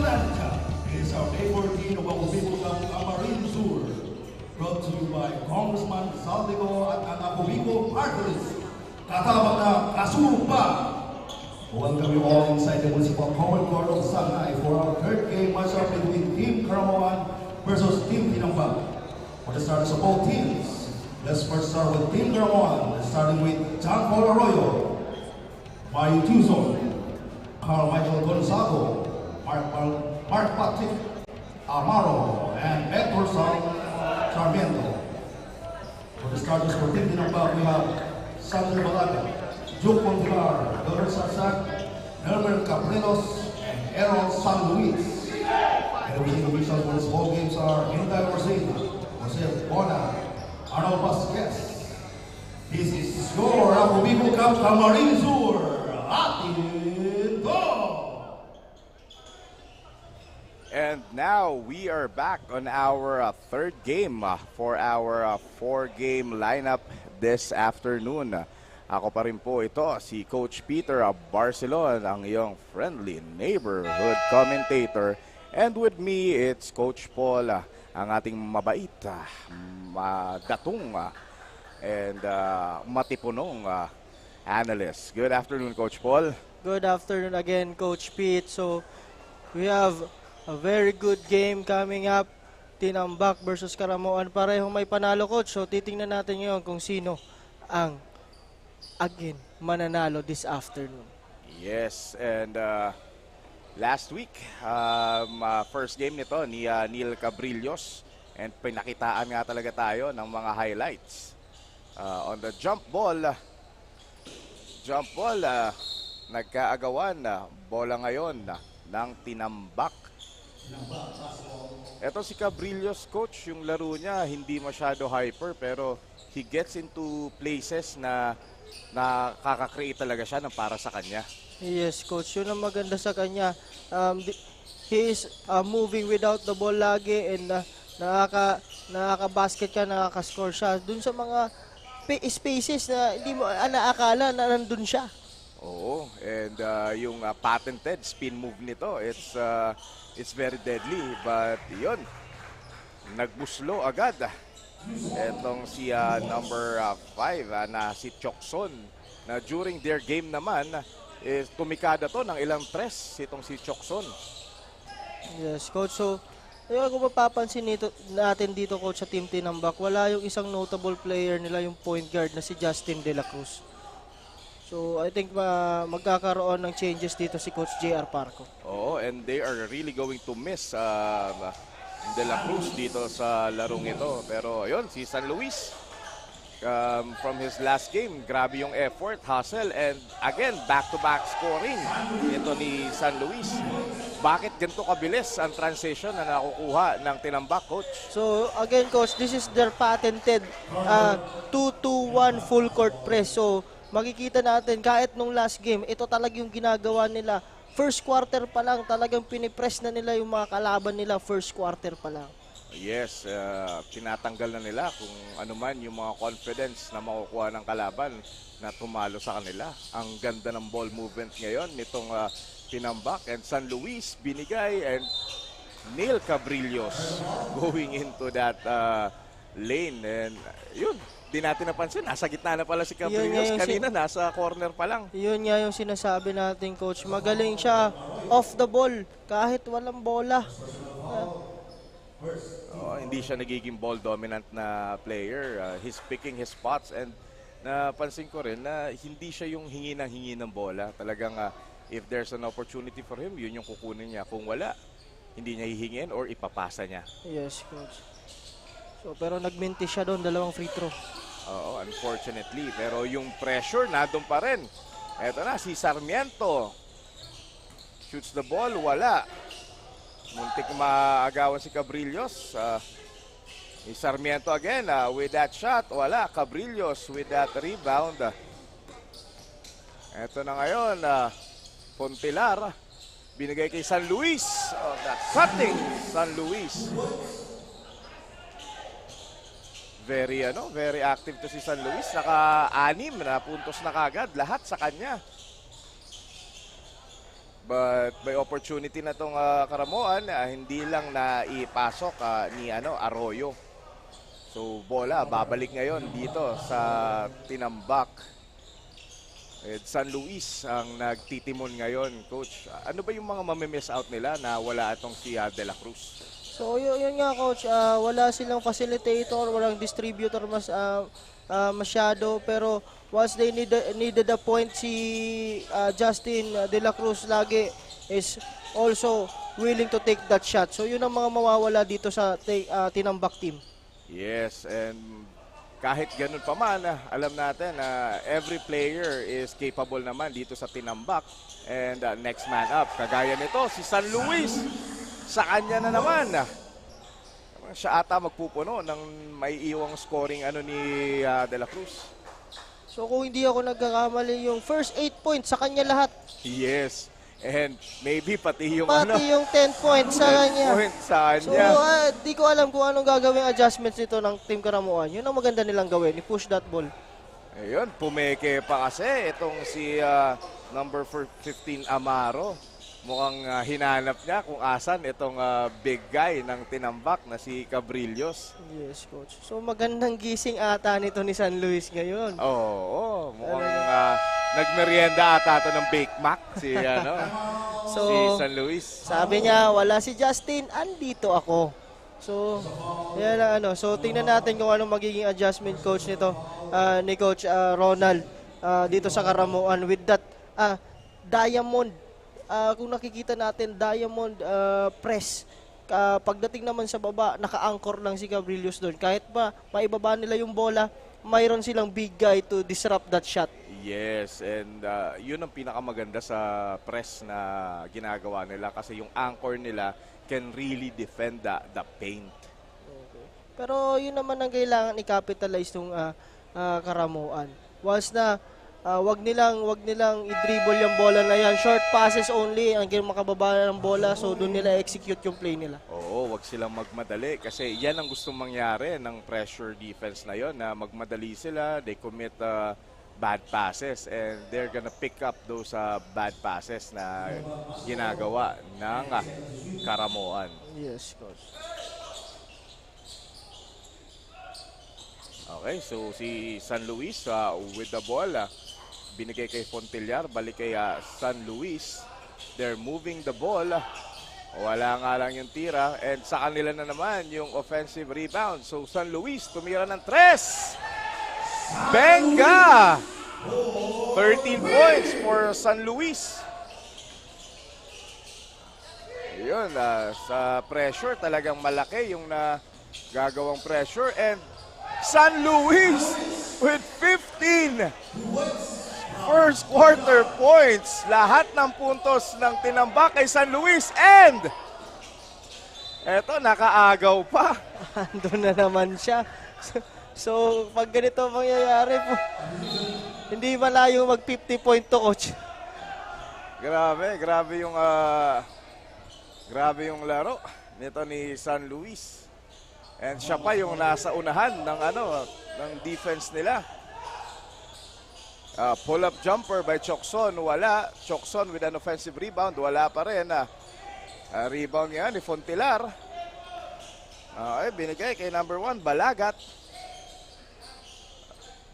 Atlanta is our May 14 of our people ng Amarillo Sur. Brought to you by Congressman Saldico at ang Abubico Parties. Katabang na Kasurpa. Welcome you all inside the Municipal Common Court of Sangay for our third game matchup between Team Karamawan versus Team Tinambak. For the starters of both teams, let's first start with Team Karamawan, starting with John Paul Arroyo, Mayu Tuson, Carl Michael Gonzago, Mark Patrick Amaro, and Hector Sarmiento. For the starters for Team Tinambak, we have Sandro Balaga, Joe Pontilar, Doris Sarsak, Nelmer Caprinos, and Errol San Luis. And the winning officials for this ball games are Hinday Orsina, Jose Bona, Arnold Vasquez. This is your Abubico Cup Camarines Sur. Atin go! And now we are back on our third game for our four-game lineup this afternoon. Ako pa rin po ito, si Coach Peter Barcelon, ang iyong friendly neighborhood commentator. And with me, it's Coach Paul, ang ating mabait, datong, and matipunong analyst. Good afternoon, Coach Paul. Good afternoon again, Coach Pete. So, we have a very good game coming up. Tinambak versus Karamoan. Parehong may panalo, Coach. So, titingnan natin ngayon kung sino ang again mananalo this afternoon. Yes, and last week, first game nito ni Neil Cabrillos, and pinakitaan nga talaga tayo ng mga highlights. On the jump ball, nagkaagawan na bola ngayon ng Tinambak. Ito si Cabrillos, Coach, yung laro niya hindi masyado hyper, pero he gets into places na nakaka-create talaga siya ng para sa kanya. Yes, Coach. Yun ang maganda sa kanya. He is moving without the ball lagi, and nakaka-basket ka, nakaka-score siya. Dun sa mga spaces na hindi mo naakala na nandun siya. Oo, and yung patented spin move nito, it's very deadly. But yun, nagbuslo agad. Etong si number 5 na si Chokson, na during their game naman tumikada to ng ilang tres itong si Chokson. Yes, Coach. So, kung mapapansin natin dito, Coach, sa Team Tinambak, wala yung isang notable player nila, yung point guard na si Justin De La Cruz. So, I think magkakaroon ng changes dito si Coach JR Parco. Oo, and they are really going to miss De La Cruz dito sa larong ito. Pero ayun, si San Luis, from his last game, grabe yung effort, hustle, and again, back-to-back scoring ito ni San Luis. Bakit ganito kabilis ang transition na nakukuha ng Tinambak, Coach? So, again, Coach, this is their patented 2-2-1 full court press. So, makikita natin, kahit nung last game, ito talaga yung ginagawa nila. First quarter pa lang, talagang pinipress na nila yung mga kalaban nila first quarter pa lang. Yes, tinatanggal na nila kung ano man yung mga confidence na makukuha ng kalaban na tumalo sa kanila. Ang ganda ng ball movement ngayon nitong Tinambak, and San Luis binigay, and Neil Cabrillos going into that lane, and yun. Di natin napansin, nasa gitna na pala si Cabrillos. Kanina, nasa corner pa lang. Yun nga yung sinasabi natin, Coach. Magaling siya off the ball, kahit walang bola. Hindi siya nagiging ball dominant na player. He's picking his spots, and napansin ko rin na hindi siya yung hingi ng bola. Talagang if there's an opportunity for him, yun yung kukunin niya. Kung wala, hindi niya hihingin or ipapasa niya. Yes, Coach. So, pero nagminti siya doon, 2 free throw. Oo, unfortunately. Pero yung pressure, nandun pa rin. Eto na, si Sarmiento. Shoots the ball, wala. Muntik maagawan si Cabrillos. Si Sarmiento again with that shot, wala. Cabrillos with that rebound. Eto na ngayon, Pontilar. Binigay kay San Luis. That cutting San Luis. Very active to si San Luis. Naka-6 na puntos na kagad. Lahat sa kanya. But may opportunity na tong Karamoan, hindi lang na ipasok ni Arroyo. So bola babalik ngayon dito sa Tinambak. San Luis ang nagtitimon ngayon, coach. Ano ba yung mga mamimiss out nila na wala itong si De La Cruz? So yun nga coach, wala silang facilitator, walang distributor masyado, pero once they needed a point, si Justin De La Cruz lagi is also willing to take that shot. So yun ang mga mawawala dito sa Tinambak team. Yes, and kahit ganun pa man, alam natin na every player is capable naman dito sa Tinambak. And next man up, kagaya nito, si San Luis. Sa kanya na naman. Siya ata magpupuno ng may iwang scoring ni De La Cruz. So kung hindi ako nagkakamali, yung first 8 points sa kanya lahat. Yes. And maybe pati yung Yung 10 points sa kanya. points sa So, kanya. di ko alam kung anong gagawing adjustments nito ng Team Karamuan. Yun ang maganda nilang gawin, i-push that ball. Ayun, pumeke pa kasi itong si number 15 Amaro. Mukhang hinanap niya kung asan itong big guy ng Tinambak na si Cabrillos. Yes, coach. So, magandang gising ata nito ni San Luis ngayon. Oo, mukhang nagmerienda ata ito ng Bake Mac si, si San Luis. Sabi niya, wala si Justin, andito ako. So, yan ang So, tingnan natin kung anong magiging adjustment coach nito ni Coach Ronald dito sa Karamuan with that diamond. Kung nakikita natin, diamond press. Pagdating naman sa baba, naka-anchor lang si Cabrillos doon. Kahit pa maibaba nila yung bola, mayroon silang big guy to disrupt that shot. Yes, and yun ang pinakamaganda sa press na ginagawa nila kasi yung anchor nila can really defend the paint. Okay. Pero yun naman ang kailangan i-capitalize ng Karamuan. Once na wag nilang i-dribble yung bola na yan. Short passes only ang makababa ng bola, so doon nila execute yung play nila. Oo, wag silang magmadali kasi yan ang gustong mangyari ng pressure defense na yon, na magmadali sila, they commit bad passes and they're gonna pick up those bad passes na ginagawa ng Karamoan. Yes, coach. Okay, so si San Luis with the ball, binigay kay Fontillar, balik kay San Luis. They're moving the ball. Wala nga lang yung tira and sa kanila na naman yung offensive rebound. So San Luis tumira ng 3. Benga! 13 points for San Luis. Yun, sa pressure talagang malaki yung gagawang pressure and San Luis with 15 first quarter points. Lahat ng puntos ng Tinambak kay San Luis and eto nakaagaw pa. Andun na naman siya. So, pag ganito mangyayari po, hindi malayo mag 50 point to, coach. Grabe yung laro nito ni San Luis. And siya pa yung nasa unahan ng defense nila. Pull-up jumper by Chokson, wala. Chokson with an offensive rebound, wala pa rin. Rebound yan ni Fontillar. Binigay kay number 1, Balagat.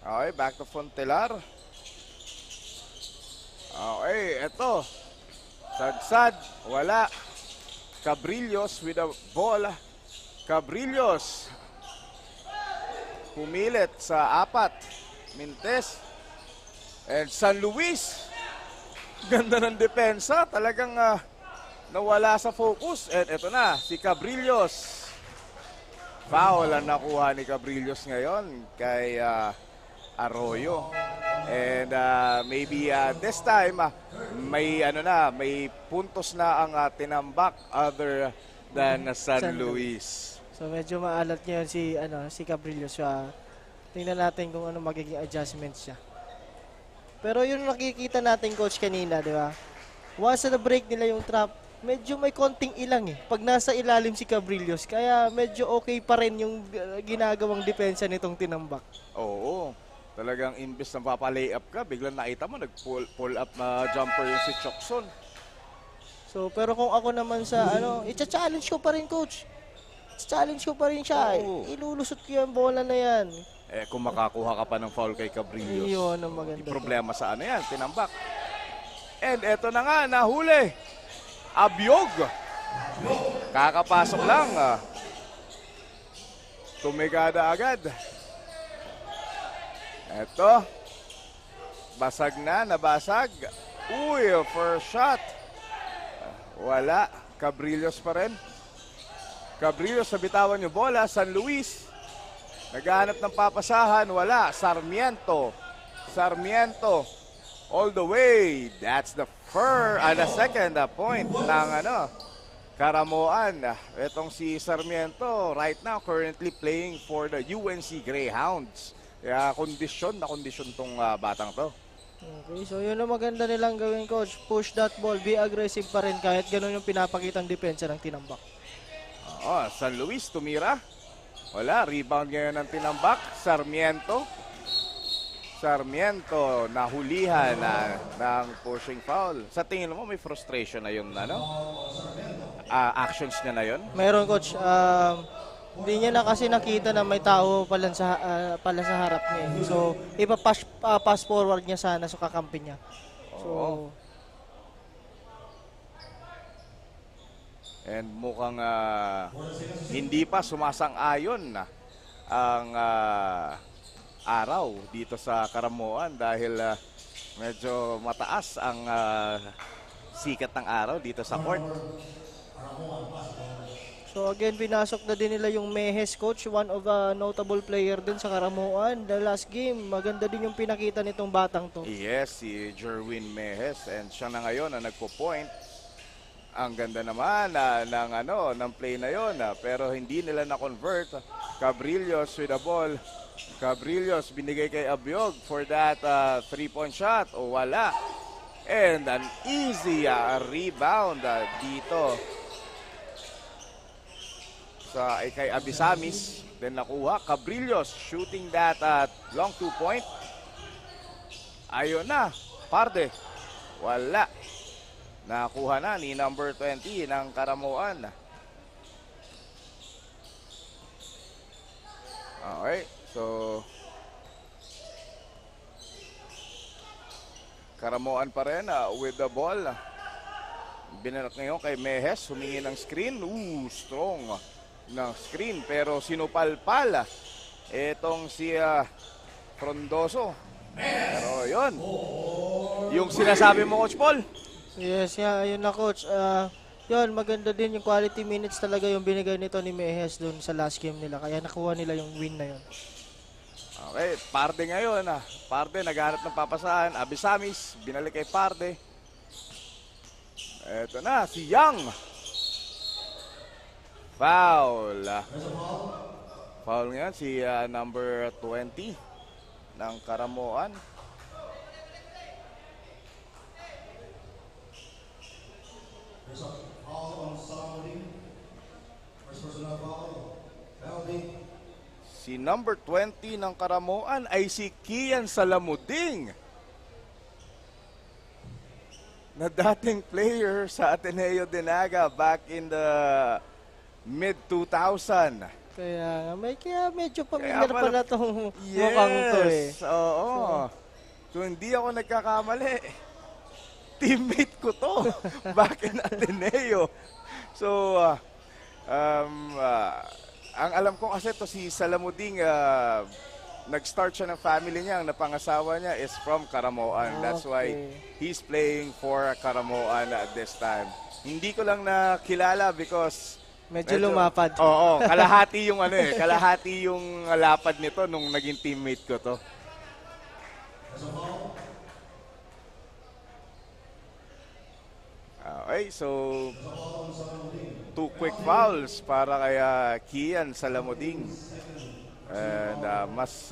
Okay, back to Fontillar. Okay, eto. Sadsad, wala. Cabrillos with a ball. Cabrillos. Pumilit sa 4. Mintes. And San Luis. Ganda ng depensa. Talagang nawala sa focus. And eto na, si Cabrillos. Foul ang nakuha ni Cabrillos ngayon kay Arroyo. And maybe this time may may puntos na ang Tinambak other than San Luis. So medyo maalat ngayon si Cabrillos. Tingnan natin kung ano magiging adjustments siya. Pero yun nakikita natin, coach, kanina, di ba? Once na break nila yung trap, medyo may konting ilang pag nasa ilalim si Cabrillos. Kaya medyo okay pa rin yung ginagawang depensa nitong Tinambak. Oo. Talagang imbes na papalay up ka, biglang nakita mo nag-pull up na jumper yung si Chokson. So, pero kung ako naman sa i-challenge ko pa rin, coach. Challenge ko pa rin siya. Oo. Ilulusot ko yung bola na yan. Eh, kung makakuha ka pa ng foul kay Cabrillos, Iyon ang maganda. yung problema sa ano yan, tinambak. And eto na nga, nahuli. Abyog. Kakapasok lang. Tumigada agad. Eto. Basag na, nabasag. Uy, first shot. Wala. Cabrillos pa rin. Cabrillos sa bitawan yung bola. San Luis. Naghahanap ng papasahan. Wala. Sarmiento. All the way. That's the second point ng Karamoan. Itong si Sarmiento right now currently playing for the UNC Greyhounds. Kaya kondisyon tong batang to. Okay, so yun ang maganda nilang gawin, coach. Push that ball, be aggressive pa rin kahit ganun yung pinapakitang depensa ng tinambak. San Luis tumira. Wala, rebound ngayon ng tinambak. Sarmiento nahulihan ng pushing foul. Sa tingin mo may frustration na yung actions niya na yun? Meron, coach. Hindi niya na kasi nakita na may tao pala sa harap niya. So, pass forward niya sana sa kakampi niya. So, and mukhang hindi pa sumasang-ayon ang araw dito sa Karamoan dahil medyo mataas ang sikat ng araw dito sa court. So again, pinasok na din nila yung Mejes, coach. One of a notable player din sa Karamoan. The last game, maganda din yung pinakita nitong batang to. Yes, si Jerwin Mejes. And siya na ngayon na nagpo-point. Ang ganda naman ng play na yon. Pero hindi nila na-convert. Cabrillos with the ball. Cabrillos binigay kay Abyog for that 3-point shot. O wala. And an easy rebound dito sa kay Abisamis. Then nakuha. Cabrillos shooting that long 2-point. Ayun na. Parde. Wala. Nakuha na ni number 20 ng Karamoan. Okay. So, Karamoan pa rin with the ball. Binanak ngayon kay Mejes. Humingi ng screen. Strong ng screen. Pero sinupalpal itong si Frondoso. Pero yun. Yung sinasabi mo, Coach Paul. Yes, yun na, coach. Yun, maganda din yung quality minutes talaga yung binigay nito ni Mejes dun sa last game nila. Kaya nakuha nila yung win na yun. Okay, Parde ngayon. Parde naghahanap ng papasahan. Abisamis, binalik kay Parde. Eto na, si Young. Foul. Foul ngayon si number 20 ng Karamoan. There's a foul on Salamudin. First personal foul. Penalty. Si number 20 ng Karamoan ay si Kian Salamuding, na dating player sa Ateneo de Naga back in the mid-2000. Kaya medyo familiar pala itong mukhang to eh. Oo. Kung hindi ako nagkakamali, teammate ko to back in Ateneo. So, ang alam ko kasi to si Salamuding, nag-start siya ng family niya, ang napangasawa niya is from Karamoan. That's why he's playing for Karamoan at this time. Hindi ko lang nakilala because medyo lumapad. Oo, kalahati yung kalahati yung lapad nito nung naging teammate ko to. Okay, so 2 quick fouls para kay Kian Salamuding. And mas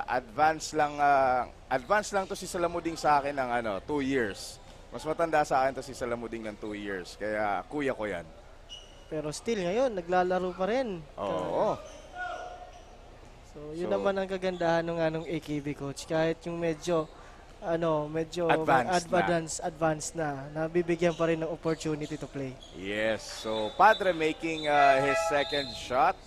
advance lang to si Salamuding sa akin ng 2 years. Mas matanda sa akin to si Salamuding ng 2 years. Kaya kuya ko yan. Pero still ngayon, naglalaro pa rin. Oo. So, yun naman ang kagandahan ng AKB, coach. Kahit yung medyo medyo Advanced advanced na. Nabibigyan pa rin ng opportunity to play. Yes, so Padre making his second shot.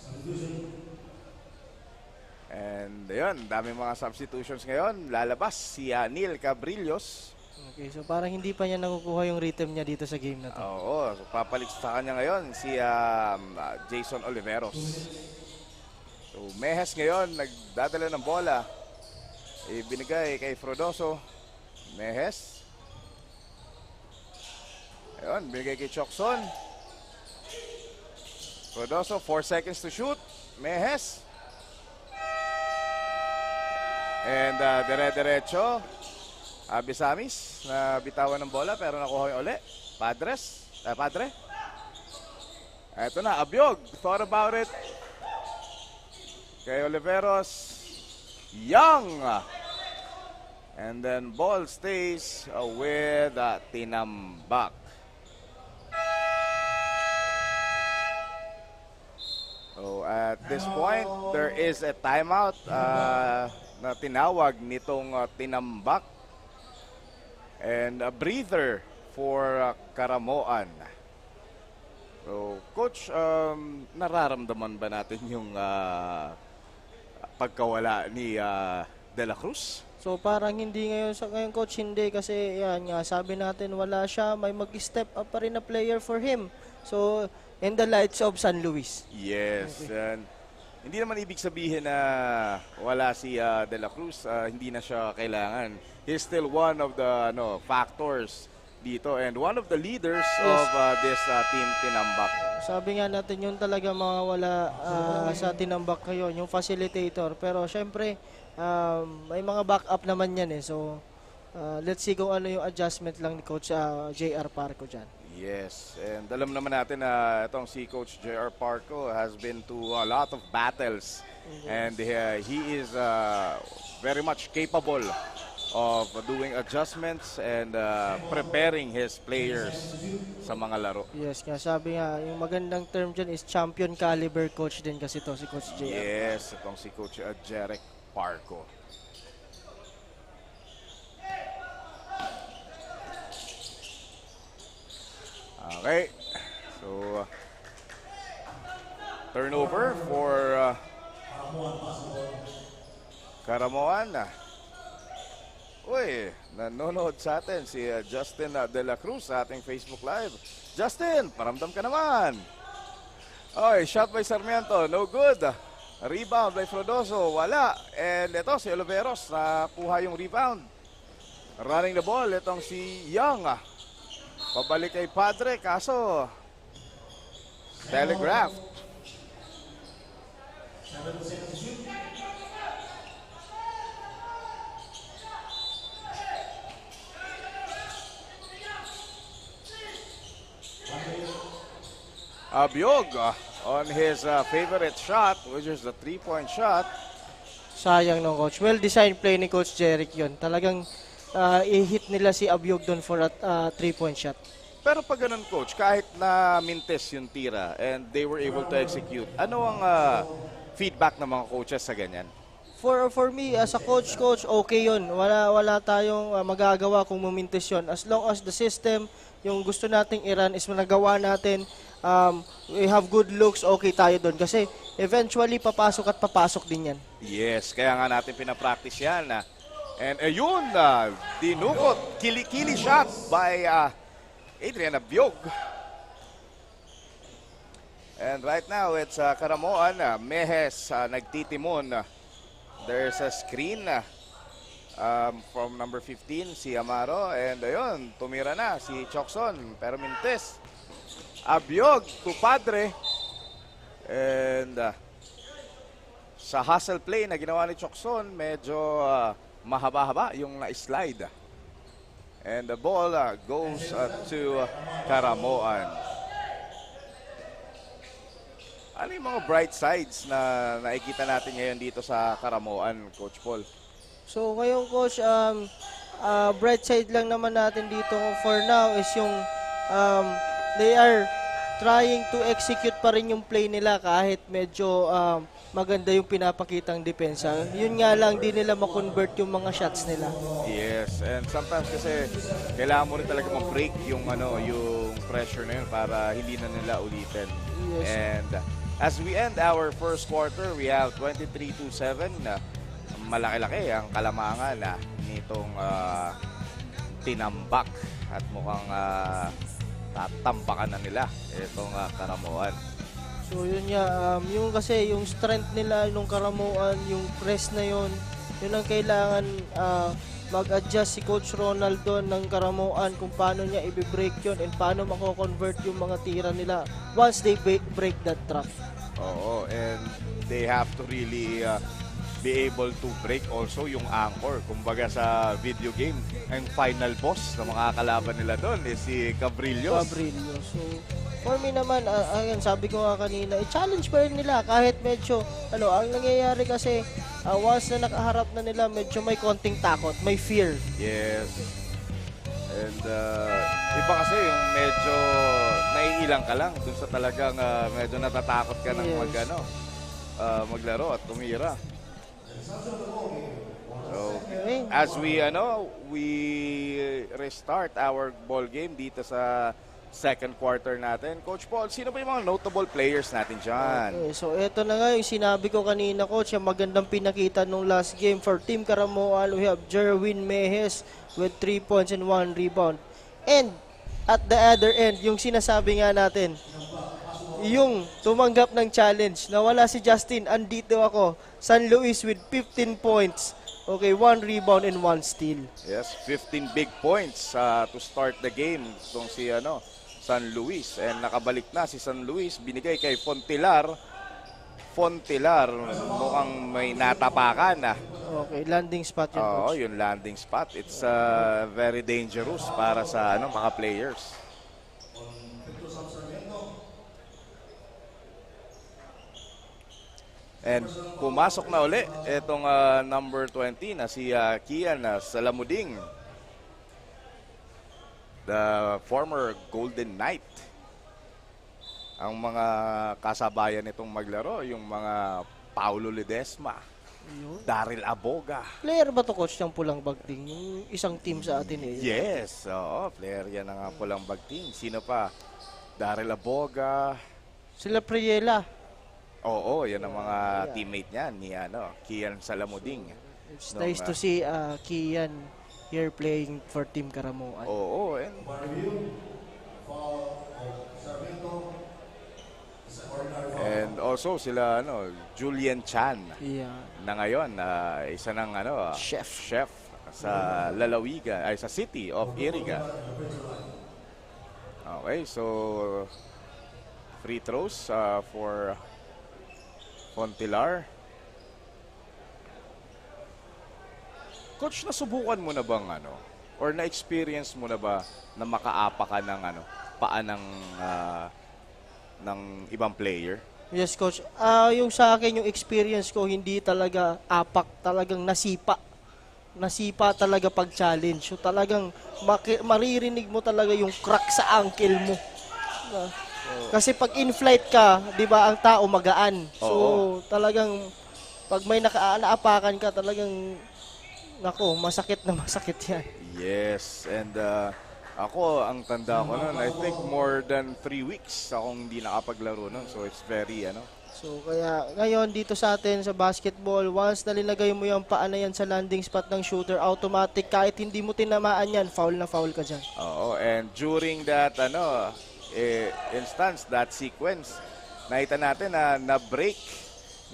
And ayun, daming mga substitutions ngayon. Lalabas si Neil Cabrillos. Okay, so parang hindi pa niya nakukuha yung rhythm niya dito sa game na to. Oo, so papalit sa kanya ngayon si Jason Oliveros. So Mejes ngayon nagdadala ng bola. Ibinigay kay Frodoso. Mejes. Ayun, binigay kay Chokson. Frodoso, 4 seconds to shoot. Mejes. And dire-diretso. Abisamis na bitawan ng bola pero nakuha yung uli. Padre. Eto na, Abiog. Thought about it. Kay Oliveros. Young. And then ball stays with Tinambak. So at this point, there is a timeout na tinawag nitong Tinambak. And a breather for Karamoan. So, Coach, nararamdaman ba natin yung pagkawala ni De La Cruz? So parang hindi ngayon coach, hindi kasi yan nga sabi natin wala siya, may mag-step up pa rin na player for him. So in the lights of San Luis. Yes, and hindi naman ibig sabihin na wala si De La Cruz, hindi na siya kailangan. He's still one of the factors dito and one of the leaders of this team Tinambak. Sabi nga natin yun talaga mga wala sa Tinambak kayo, yung facilitator. Pero syempre, may mga backup naman yan eh. So, let's see kung ano yung adjustment lang ni Coach JR Parco dyan. Yes, and alam naman natin na itong si Coach JR Parco has been to a lot of battles. And he is very much capable of doing adjustments and preparing his players sa mga laro. Yes, nga sabi nga, yung magandang term dyan is champion caliber coach din kasi to si Coach JR. Yes, itong si Coach Jeric Parco. Okay, so turnover for Karamoan. Uy, nanonood sa atin si Justin De La Cruz sa ating Facebook Live. Justin, paramdam ka naman. Oy, shot by Sarmiento, no good. Rebound by Frodoso, wala. And ito si Oliveros, nakuha yung rebound. Running the ball, itong si Young. Pabalik kay Padre, kaso telegraph. Abiog on his favorite shot, which is the 3-point shot. Sayang no coach. Well-designed play ni Coach Jeric yun. Talagang i-hit nila si Abiog doon for a 3-point shot. Pero pag ganun, Coach, kahit na mintes yung tira and they were able to execute, ano ang feedback ng mga coaches sa ganyan? For me, as a coach, okay yun. Wala tayong magagawa kung mumintis yun. As long as the system, yung gusto nating i-run is managawa natin, we have good looks, okay tayo doon. Kasi eventually, papasok at papasok din yan. Yes, kaya nga natin pinapractice yan. And ayun, dinukot, kili-kili shot by Adrian Abiog. And right now, it's Karamoan. Mejes nagtitimon. There's a screen from number 15, si Amaro. And ayun, tumira na si Chokson. Pero mintes. Abiog to Padre. And sa hustle play na ginawa ni Chokson, medyo mahaba-haba yung na-slide. And the ball goes to Karamoan. Ano yung mga bright sides na nakikita natin ngayon dito sa Karamoan, Coach Paul? So ngayon coach, bright side lang naman natin dito for now is yung they are trying to execute pa rin yung play nila kahit medyo maganda yung pinapakitang depensa. Yun nga lang, di nila ma-convert yung mga shots nila. Yes, and sometimes kasi kailangan mo rin talaga mag-break yung yung pressure na yun para hindi na nila ulitin. Yes. And as we end our first quarter, we have 23-7 na malaki-laki ang kalamangan nitong tinambak at mukhang tatambakan na nila itong Karamoan. So yun nga, yung kasi yung strength nila nung Karamoan, yung press na yun ang kailangan mag-adjust si Coach Ronald doon ng Karamoan kung paano niya i-break yun and paano mako-convert yung mga tira nila once they break that trap. Oo, and they have to really be able to break also yung anchor. Kumbaga sa video game, ang final boss na mga kalaban nila doon is si Cabrillos. So, for me naman, ayan, sabi ko nga kanina, i-challenge pa rin nila kahit medyo, ang nangyayari kasi, once na nakaharap na nila, medyo may konting takot, may fear. Yes. And iba kasi yung medyo naiilang ka lang dun sa talagang medyo natatakot ka ng maglaro at tumira. So, as we restart our ball game dito sa second quarter natin. Coach Paul, sino ba yung mga notable players natin dyan? Okay, so eto na nga yung sinabi ko kanina, Coach, yung magandang pinakita nung last game for Team Karamoan. We have Jerwin Mejes with 3 points and 1 rebound. And at the other end, yung sinasabi nga natin, yung tumanggap ng challenge, nawala si Justin, andito ako, San Luis with 15 points. Okay, 1 rebound and 1 steal. Yes, 15 big points to start the game. Itong si San Luis. And nakabalik na si San Luis. Binigay kay Fontilar. Mukhang may natapakan. Okay, landing spot yun, Oo, Coach. yung landing spot. It's very dangerous para sa mga players. And pumasok na uli itong number 20 na si Kian Salamuding. The former Golden Knight. Ang mga kasabayan nitong maglaro, yung mga Paulo Ledesma, Daryl Aboga. Player ba to, Coach, ng Pulang Bagting? Yung isang team sa atin eh. Yes, oo, player yan ng Pulang Bagting. Sino pa? Daryl Aboga. Sila Priela. Oo, yan ang mga teammate niya ni Kian Salamuding. It's nice to see Kian here playing for Team Karamoan. Oo, and also sila Julian Chan na ngayon isa ng chef sa Lalawigan ay sa City of Iriga. Okay, so free throws for Fontilar. Coach, nasubukan mo na bang or na-experience mo na ba na makaapa ka ng paa ng ibang player? Yes, Coach. Yung sa akin, yung experience ko, hindi talaga apak, talagang nasipa. Nasipa talaga pag-challenge. So talagang maririnig mo talaga yung crack sa ankle mo. Kasi pag in-flight ka, di ba, ang tao magaan. So talagang pag may naapakan ka, talagang masakit na masakit yan. Yes, and ako, ang tanda ko nun, I think more than 3 weeks akong hindi nakapaglaro nun. So it's very, So kaya ngayon dito sa atin sa basketball, once nalinagay mo yung paa na yan sa landing spot ng shooter, automatic, kahit hindi mo tinamaan yan, foul na foul ka dyan. Oo, and during that, instance, that sequence, nakita natin na break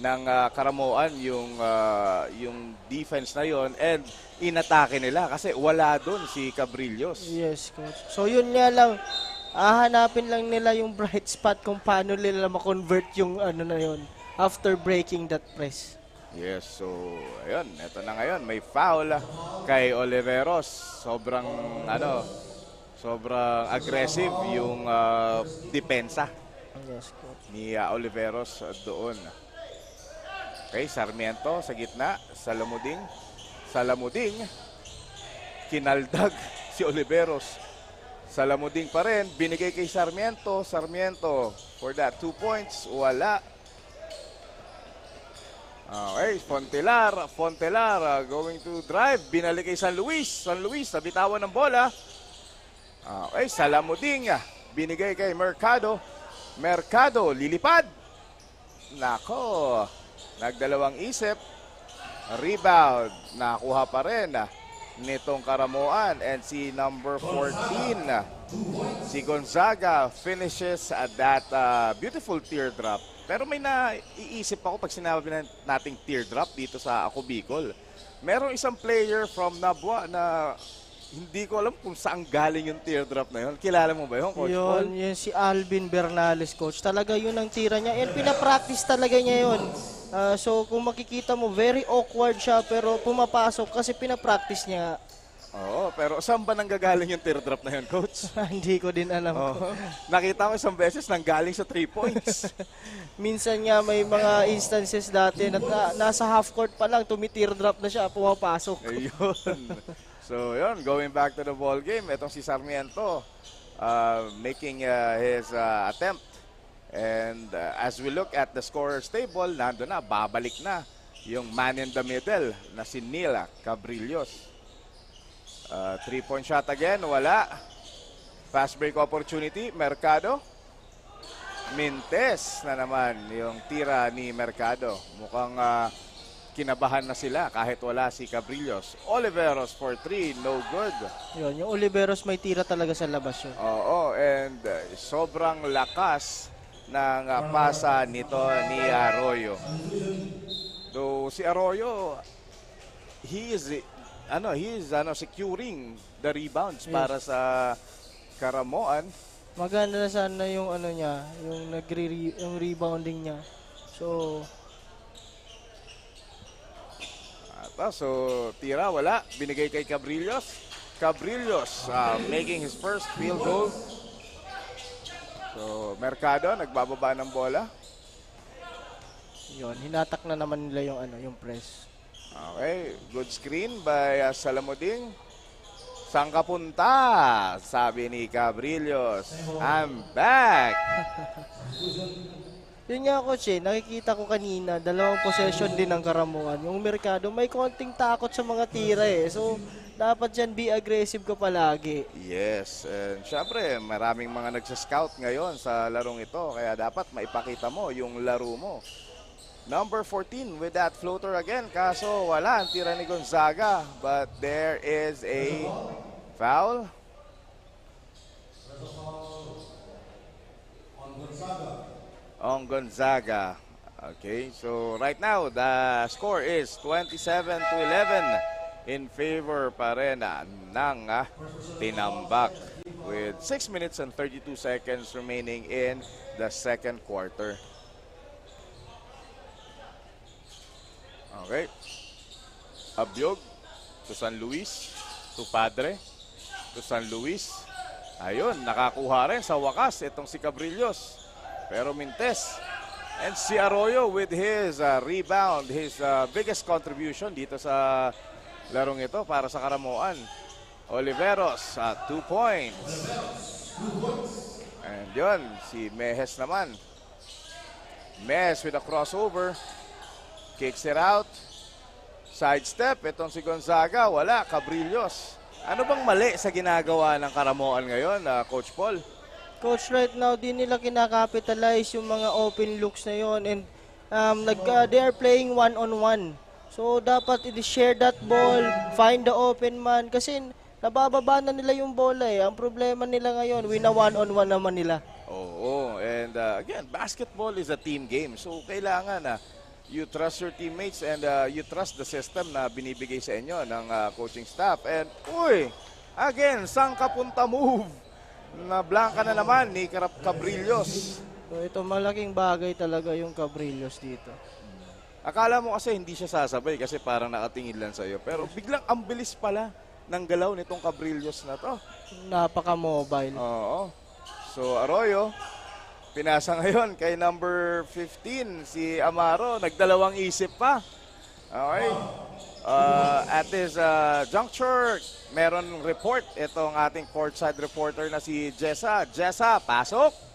ng Karamoan yung defense na yon and inatake nila kasi wala doon si Cabrillos. Yes, Coach. So yun nga lang, hahanapin lang nila yung bright spot kung paano nila ma-convert yung na yon after breaking that press. Yes, so ayun, eto na ngayon, may foul kay Oliveros. Sobrang aggressive yung depensa ni Oliveros doon. Okay, Sarmiento sa gitna, Salamuding, kinaldag si Oliveros. Salamuding pa rin, binigay kay Sarmiento. Sarmiento for that 2 points. Wala. Okay, Fontelar going to drive. Binalik kay San Luis. San Luis, nabitawan ng bola. Okay, Salamuding. Binigay kay Mercado. Mercado, lilipad. Nako, nagdalawang isip. Rebound, nakuha pa rin nitong Karamoan. And si number 14, si Gonzaga, finishes at that beautiful teardrop. Pero may naiisip ako pag sinabi nating teardrop dito sa Ako Bicol. Merong isang player from Nabwa na hindi ko alam kung saan galing yung teardrop na yun. Kilala mo ba yun, Coach Paul? Yun si Alvin Bernales, coach. Talaga yun ang tira niya. And pinapractice talaga niya yun. So kung makikita mo, very awkward siya pero pumapasok kasi pinapractice niya. Oo, pero saan ba nanggagaling yung teardrop na yun, Coach? Hindi ko din alam. Nakita ko isang beses nanggaling sa 3 points. Minsan nga may mga instances dati na nasa half court pa lang, tumi-teardrop na siya, pumapasok. Ayun. So, yun, going back to the ball game, itong si Sarmiento making his attempt. And as we look at the scorer's table, nando na, babalik na yung man in the middle na si Neil Cabrillos. 3-point shot again, wala. Fast break opportunity, Mercado. Mintes na naman yung tira ni Mercado. Mukhang kinabahan na sila kahit wala si Cabrillos. Oliveros for 3, no good. Yun, yung Oliveros may tira talaga sa labas yun. Oo, and sobrang lakas ng pasa nito ni Arroyo. Though si Arroyo, he is securing the rebounds para sa Karamoan. Maganda na sana yung niya, yung rebounding niya. So tira wala, binigay kay Cabrillos. Cabrillos making his first field goal. So Mercado nagbababa ng bola. Yun, hinatak na naman nila yung press. Okay, good screen by Salamuding. Saan ka punta? Sabi ni Cabrillos. I'm back. Yun nga, coach, nakikita ko kanina, 2 possession din ng Karamuan. Yung Mercado, may konting takot sa mga tira So, dapat dyan be aggressive ka palagi. Yes, and syempre, maraming mga nagsascout ngayon sa larong ito. Kaya dapat maipakita mo yung laro mo. Number 14 with that floater again. Kaso wala ang tira ni Gonzaga. But there is a foul. On Gonzaga. Okay, so right now the score is 27-11 in favor pa rin ng Tinambak with 6 minutes and 32 seconds remaining in the second quarter. Okay. Abyog to San Luis, to Padre, to San Luis. Ayun, nakakuha rin sa wakas itong si Cabrillos. Pero Mintes. And si Arroyo with his rebound, his biggest contribution dito sa larong ito para sa Karamoan. Oliveros, 2 points. And yun, si Mejes naman. Mejes with a crossover. Kicks it out. Sidestep. Itong si Gonzaga. Wala. Cabrillos. Ano bang mali sa ginagawa ng Karamoan ngayon, Coach Paul? Coach, right now, di nila kinakapitalize yung mga open looks na yon. And they are playing one-on-one. So, dapat i-share that ball, find the open man. Kasi nabababa na nila yung bola Ang problema nila ngayon, win na one-on-one naman nila. Oo. And again, basketball is a team game. So, kailangan you trust your teammates and you trust the system na binibigay sa inyo ng coaching staff. And, again, saan ka punta move? Na blanca na naman ni Cabrillos. So, ito malaking bagay talaga yung Cabrillos dito. Akala mo kasi hindi siya sasabay kasi parang nakatingin lang sa'yo. Pero biglang ang bilis pala ng galaw nitong Cabrillos na to. Napaka-mobile. Oo. So, Arroyo, pinasa ngayon kay number 15, si Amaro. Nagdalawang isip pa. Okay. At this juncture, meron report itong ating courtside reporter na si Jessa. Jessa, pasok!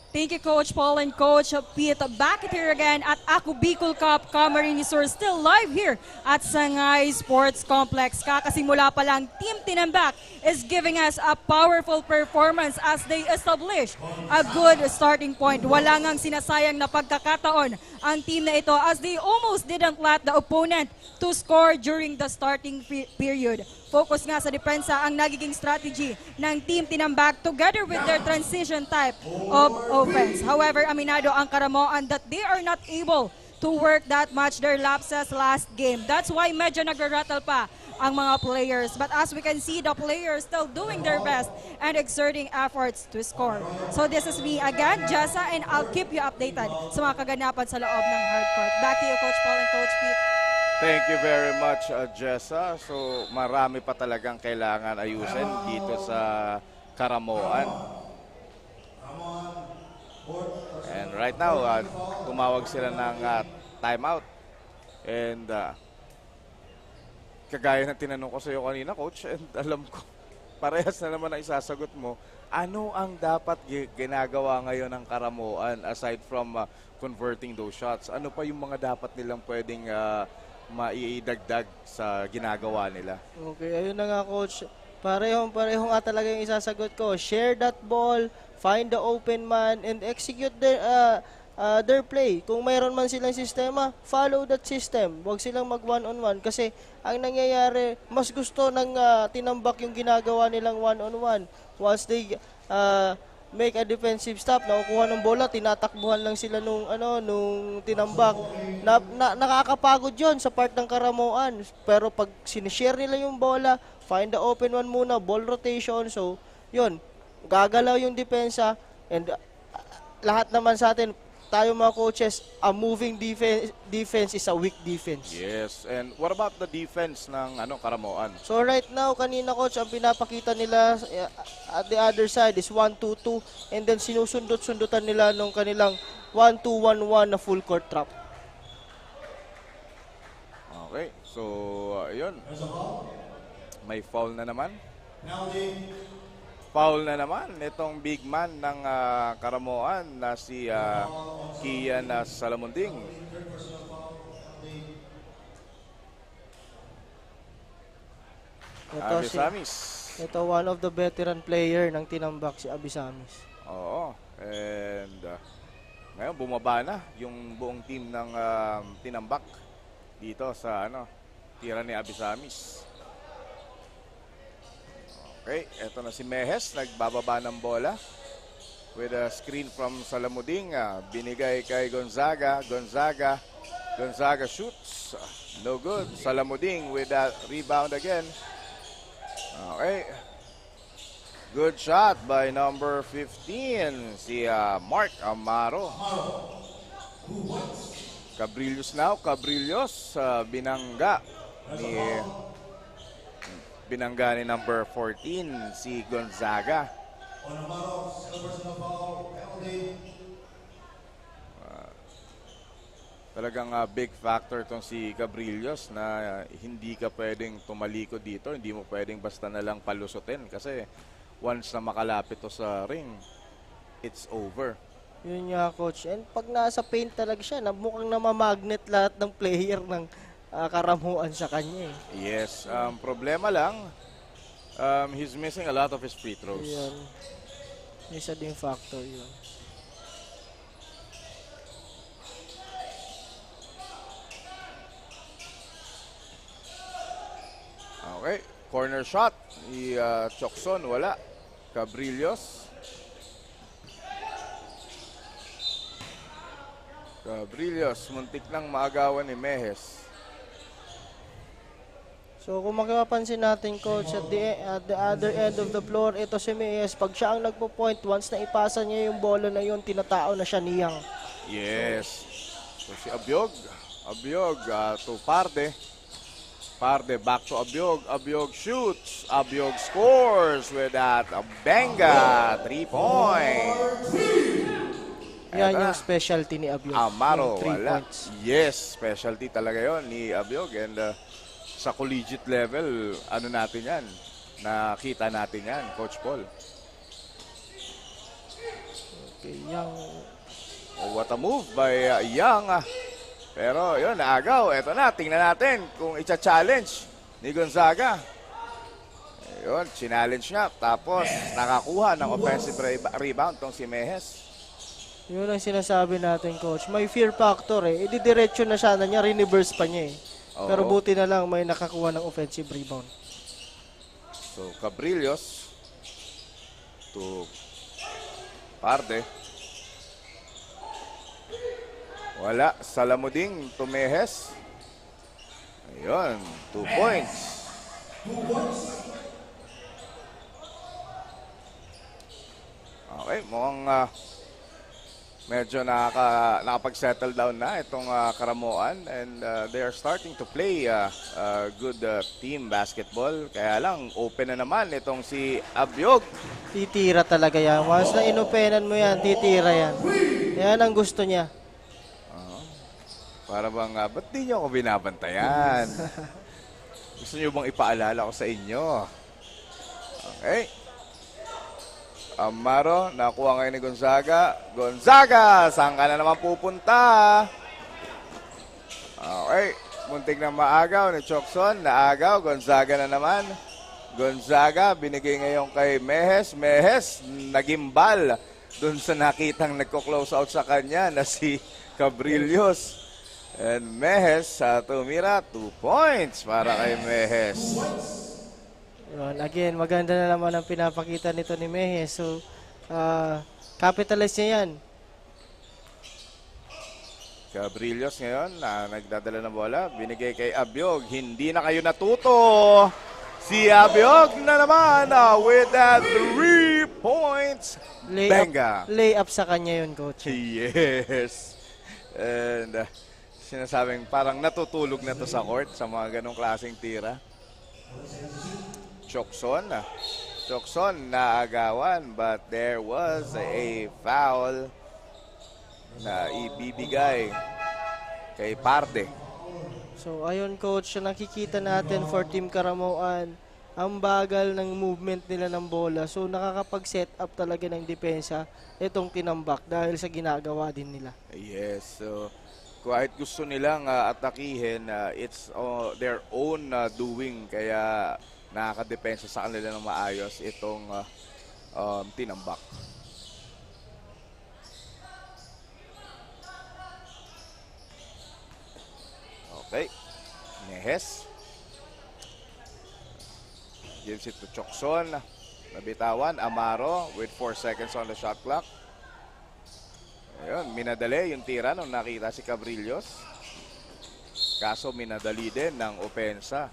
Thank you, Coach Paul and Coach Pete. Back here again at Ako Bicol Cup Camarines Sur. Still live here at Sangay Sports Complex. Kakasimula pa lang, Team Tinambak is giving us a powerful performance as they establish a good starting point. Wala ngang sinasayang na pagkakataon ang team na ito as they almost didn't let the opponent to score during the starting period. Focus nga sa depensa ang nagiging strategy ng Team Tinambak together with their transition type of offense. However, aminado ang Karamoan that they are not able to work that much their lapses last game. That's why medyo nagre-rattle pa ang mga players. But as we can see, the players still doing their best and exerting efforts to score. So this is me again, Jessa, and I'll keep you updated sa mga kaganapan sa loob ng hardcourt. Back to you, Coach Paul and Coach Pete. Thank you very much, Jessa. So, marami pa talagang kailangan ayusin dito sa Karamoan. And right now, tumawag sila ng timeout. And kagaya ng tinanong ko sa iyo kanina, Coach, and alam ko, parehas na naman ang isasagot mo. Ano ang dapat ginagawa ngayon ng Karamoan aside from converting those shots? Ano pa yung mga dapat nilang pwedeng maidagdag sa ginagawa nila? Okay, ayun na nga, Coach. Pareho nga talaga yung isasagot ko. Share that ball, find the open man, and execute their play. Kung mayroon man silang sistema, follow that system. Huwag silang mag one-on-one kasi ang nangyayari, mas gusto ng Tinambak yung ginagawa nilang one-on-one. Once they make a defensive stop, nakukuha ng bola, tinatakbuhan lang sila nung Tinambak. Nakakapagod yon sa part ng Karamoan. Pero pag sinishare nila yung bola, find the open one muna, ball rotation. So, yun, gagalaw yung depensa. And lahat naman sa atin, tayo mga coaches, a moving defense is a weak defense. Yes, and what about the defense ng Karamoan? So right now, kanina, Coach, ang pinapakita nila at the other side is 1-2-2 and then sinusundot-sundutan nila nung kanilang 1-2-1-1 na full court trap. Okay, so yun. May foul na naman. Foul na naman itong big man ng Karamoan na si Kian Salamunding. Abisamis. Ito one of the veteran player ng Tinambak, si Abisamis. Oo, and ngayon bumaba na yung buong team ng Tinambak dito sa tira ni Abisamis. Okay, eto na si Mehes, nagbababa ng bola with a screen from Salamuding. Binigay kay Gonzaga. Gonzaga shoots. No good. Salamuding with that rebound again. Okay. Good shot by number 15, si Mark Amaro. Cabrillos now. Cabrillos, binangga ni number 14, si Gonzaga. Talagang big factor itong si Cabrillos na hindi ka pwedeng tumalikod dito. Hindi mo pwedeng basta na lang palusutin kasi once na makalapit to sa ring, it's over. Yun nga, Coach. And pag nasa paint talaga siya, mukhang namamagnet lahat ng player ng Karamuan sa kanya. Yes, problema lang, he's missing a lot of his free throws. Yun. Isa din factor yun. Okay, corner shot. Chokson, wala. Cabrillos. Muntik nang maagawan ni Mehes. So kung mapapansin natin, Coach, at the other end of the floor, ito si Mehes. Pag siya ang nagpo-point, once na ipasa niya yung bola na yun, tinatao na siya niyang. Yes. So si Abiog to Parde. Parde back to Abiog. Abiog shoots. Abiog scores with that Benga 3 points. Yan Eto yung na. specialty ni Abiog. Amaro, yung 3 wala. points. Yes, specialty talaga yon ni Abiog. And sa collegiate level, ano natin yan? Nakita natin yan, Coach Paul. Okay, yung Oh, what a move by Yang. Pero yun, naagaw. Eto na, tingnan natin kung i-challenge ni Gonzaga. Yun, challenge niya. Tapos nakakuha ng offensive rebound tong si Mejes. yun ang sinasabi natin, coach. May fear factor eh. Ididiretso na sana niya, reverse pa niya eh. Pero Oo. buti na lang may nakakuha ng offensive rebound. So, Cabrillos to Parde. Wala. Salamuding to Mejes. Ayun, 2 points. Okay, mukhang medyo nakapag-settle down na itong Karamoan and they are starting to play good team basketball. Kaya lang, open na naman itong si Abiog. Titira talaga yan. Once na inopenan mo yan, titira yan. Yan ang gusto niya. Para bang, ba't di nyo ako binabantayan? Gusto nyo bang ipaalala ko sa inyo? Okay. Amaro, nakuha ngayon ni Gonzaga. Gonzaga, saan ka na naman pupunta? Okay, muntik na maagaw ni Chokson. Naagaw, Gonzaga na naman. Gonzaga, binigay ngayon kay Mejes. Mejes, nagimbal dun sa nakitang nagko-close out sa kanya na si Cabrillos. And Mejes tumira 2 points para kay Mejes. Yun, again, maganda na naman ang pinapakita nito ni Mejes. So, capitalize niya yan. Cabrillos ngayon nagdadala ng bola. Binigay kay Abiog. Hindi na kayo natuto. Si Abiog na naman with that 3 points. Benga. Lay up sa kanya yun, coach. Yes. And sinasabing parang natutulog na to sa court sa mga ganong klaseng tira. Chokson naagawan but there was a foul na ibibigay kay Parde. So, ayun, coach, nakikita natin for Team Karamoan, ang bagal ng movement nila ng bola. So, nakakapag-set up talaga ng depensa itong tinambak dahil sa ginagawa din nila. Yes, so kahit gusto nilang atakihin, it's their own doing. Kaya nakakadepensa sa kanila ng maayos itong tinambak. Okay. Mejes. Gives it to Chokson. Nabitawan. Amaro with 4 seconds on the shot clock. Ayun, minadali yung tira nung nakita si Cabrillos. Kaso minadali din ng opensa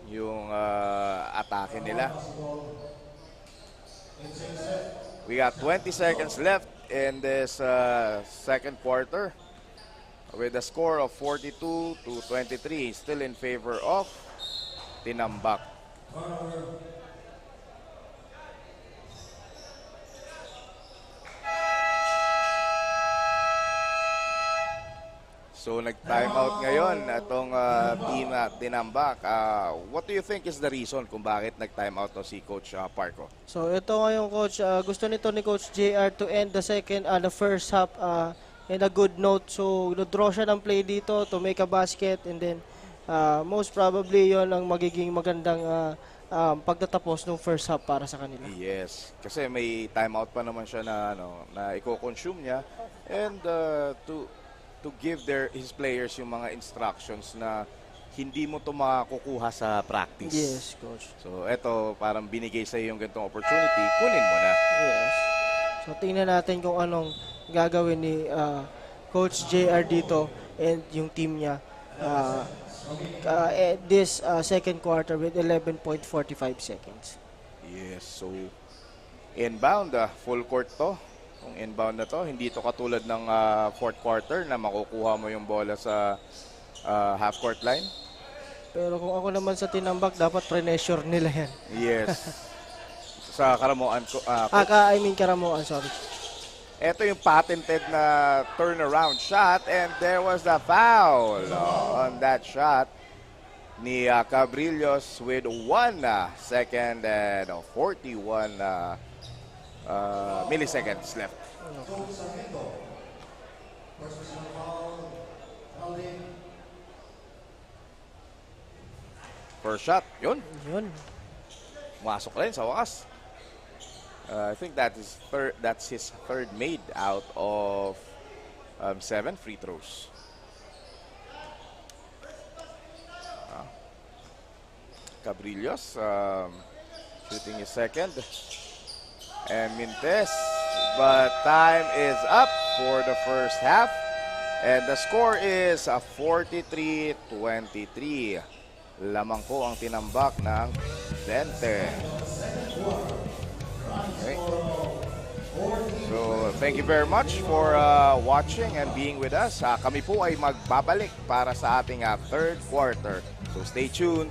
yung atake nila. We got 20 seconds left in this second quarter. With a score of 42-23, still in favor of Tinambak. So nag-time out ngayon itong team Tinambak. What do you think is the reason kung bakit nag-time out to si Coach Parco? So, ito ngayon, coach, gusto nito ni Coach JR to end the first half in a good note. So, draw siya ng play dito to make a basket and then most probably yon ang magiging magandang pagtatapos ng first half para sa kanila. Yes, kasi may timeout pa naman siya na na i-consume niya and to give his players yung mga instructions na hindi mo to makukuha sa practice. Yes, coach. So eto parang binigay sa iyo yung ganitong opportunity, kunin mo na. Yes. So tingnan natin kung anong gagawin ni Coach JR dito and yung team niya this second quarter with 11.45 seconds. Yes, so inbound, full court to. Kung inbound na to, hindi to katulad ng fourth quarter na makukuha mo yung bola sa half court line. Pero kung ako naman sa Tinambak, dapat pressure nila yan. Yes. Sa Karamoan ko. Karamoan, sorry. Ito yung patented na turnaround shot and there was the foul on that shot ni Cabrillos with 1 second and 41 milliseconds left. First shot, yun. Yun. Masok rin sa wakas. I think that's his third made out of 7 free throws. Cabrillos shooting his second. And Mintes, but time is up for the first half. And the score is 43-23. Lamang po ang tinambak ng 20. Okay. So, thank you very much for watching and being with us. Kami po ay magbabalik para sa ating third quarter. So, stay tuned.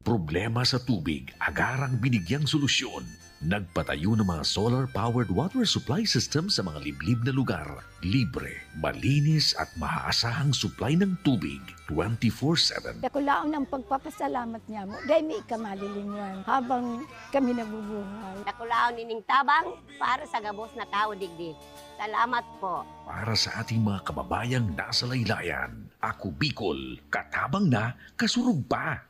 Problema sa tubig, agarang binigyang solusyon. Nagpatayo ng mga solar-powered water supply system sa mga liblib na lugar. Libre, malinis at maaasahang supply ng tubig 24/7. Dakulaon ang pagpapasalamat niya mo. Dahil may kamalilinwan habang kami nabubuhay. Nakulaon nining tabang para sa gabos na tao digdi. Salamat po. Para sa ating mga kababayang nasa laylayan, Ako Bicol, katabang na, kasurug pa.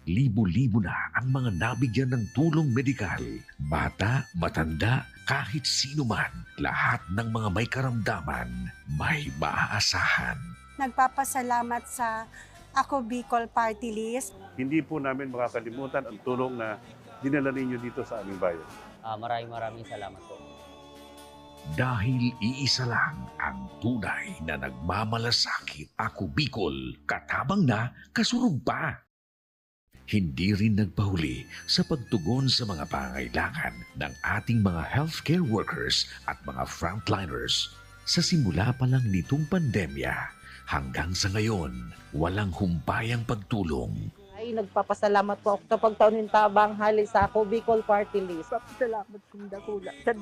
Libo-libo na ang mga nabigyan ng tulong medikal. Bata, matanda, kahit sino man, lahat ng mga may karamdaman, may maaasahan. Nagpapasalamat sa Ako Bicol Party List. Hindi po namin makakalimutan ang tulong na dinala ninyo dito sa aming bayan. Maraming salamat po. Dahil iisa lang ang tunay na nagmamalasakit. Ako Bicol, katabang na, kasurug pa. Hindi rin nagpahuli sa pagtugon sa mga pangailangan ng ating mga healthcare workers at mga frontliners. Sa simula pa lang nitong pandemya, hanggang sa ngayon, walang humpayang pagtulong. Ay, nagpapasalamat po ako sa pagtaunin tabang hali sa Ako Bicol Party List. Salamat kong dakula sa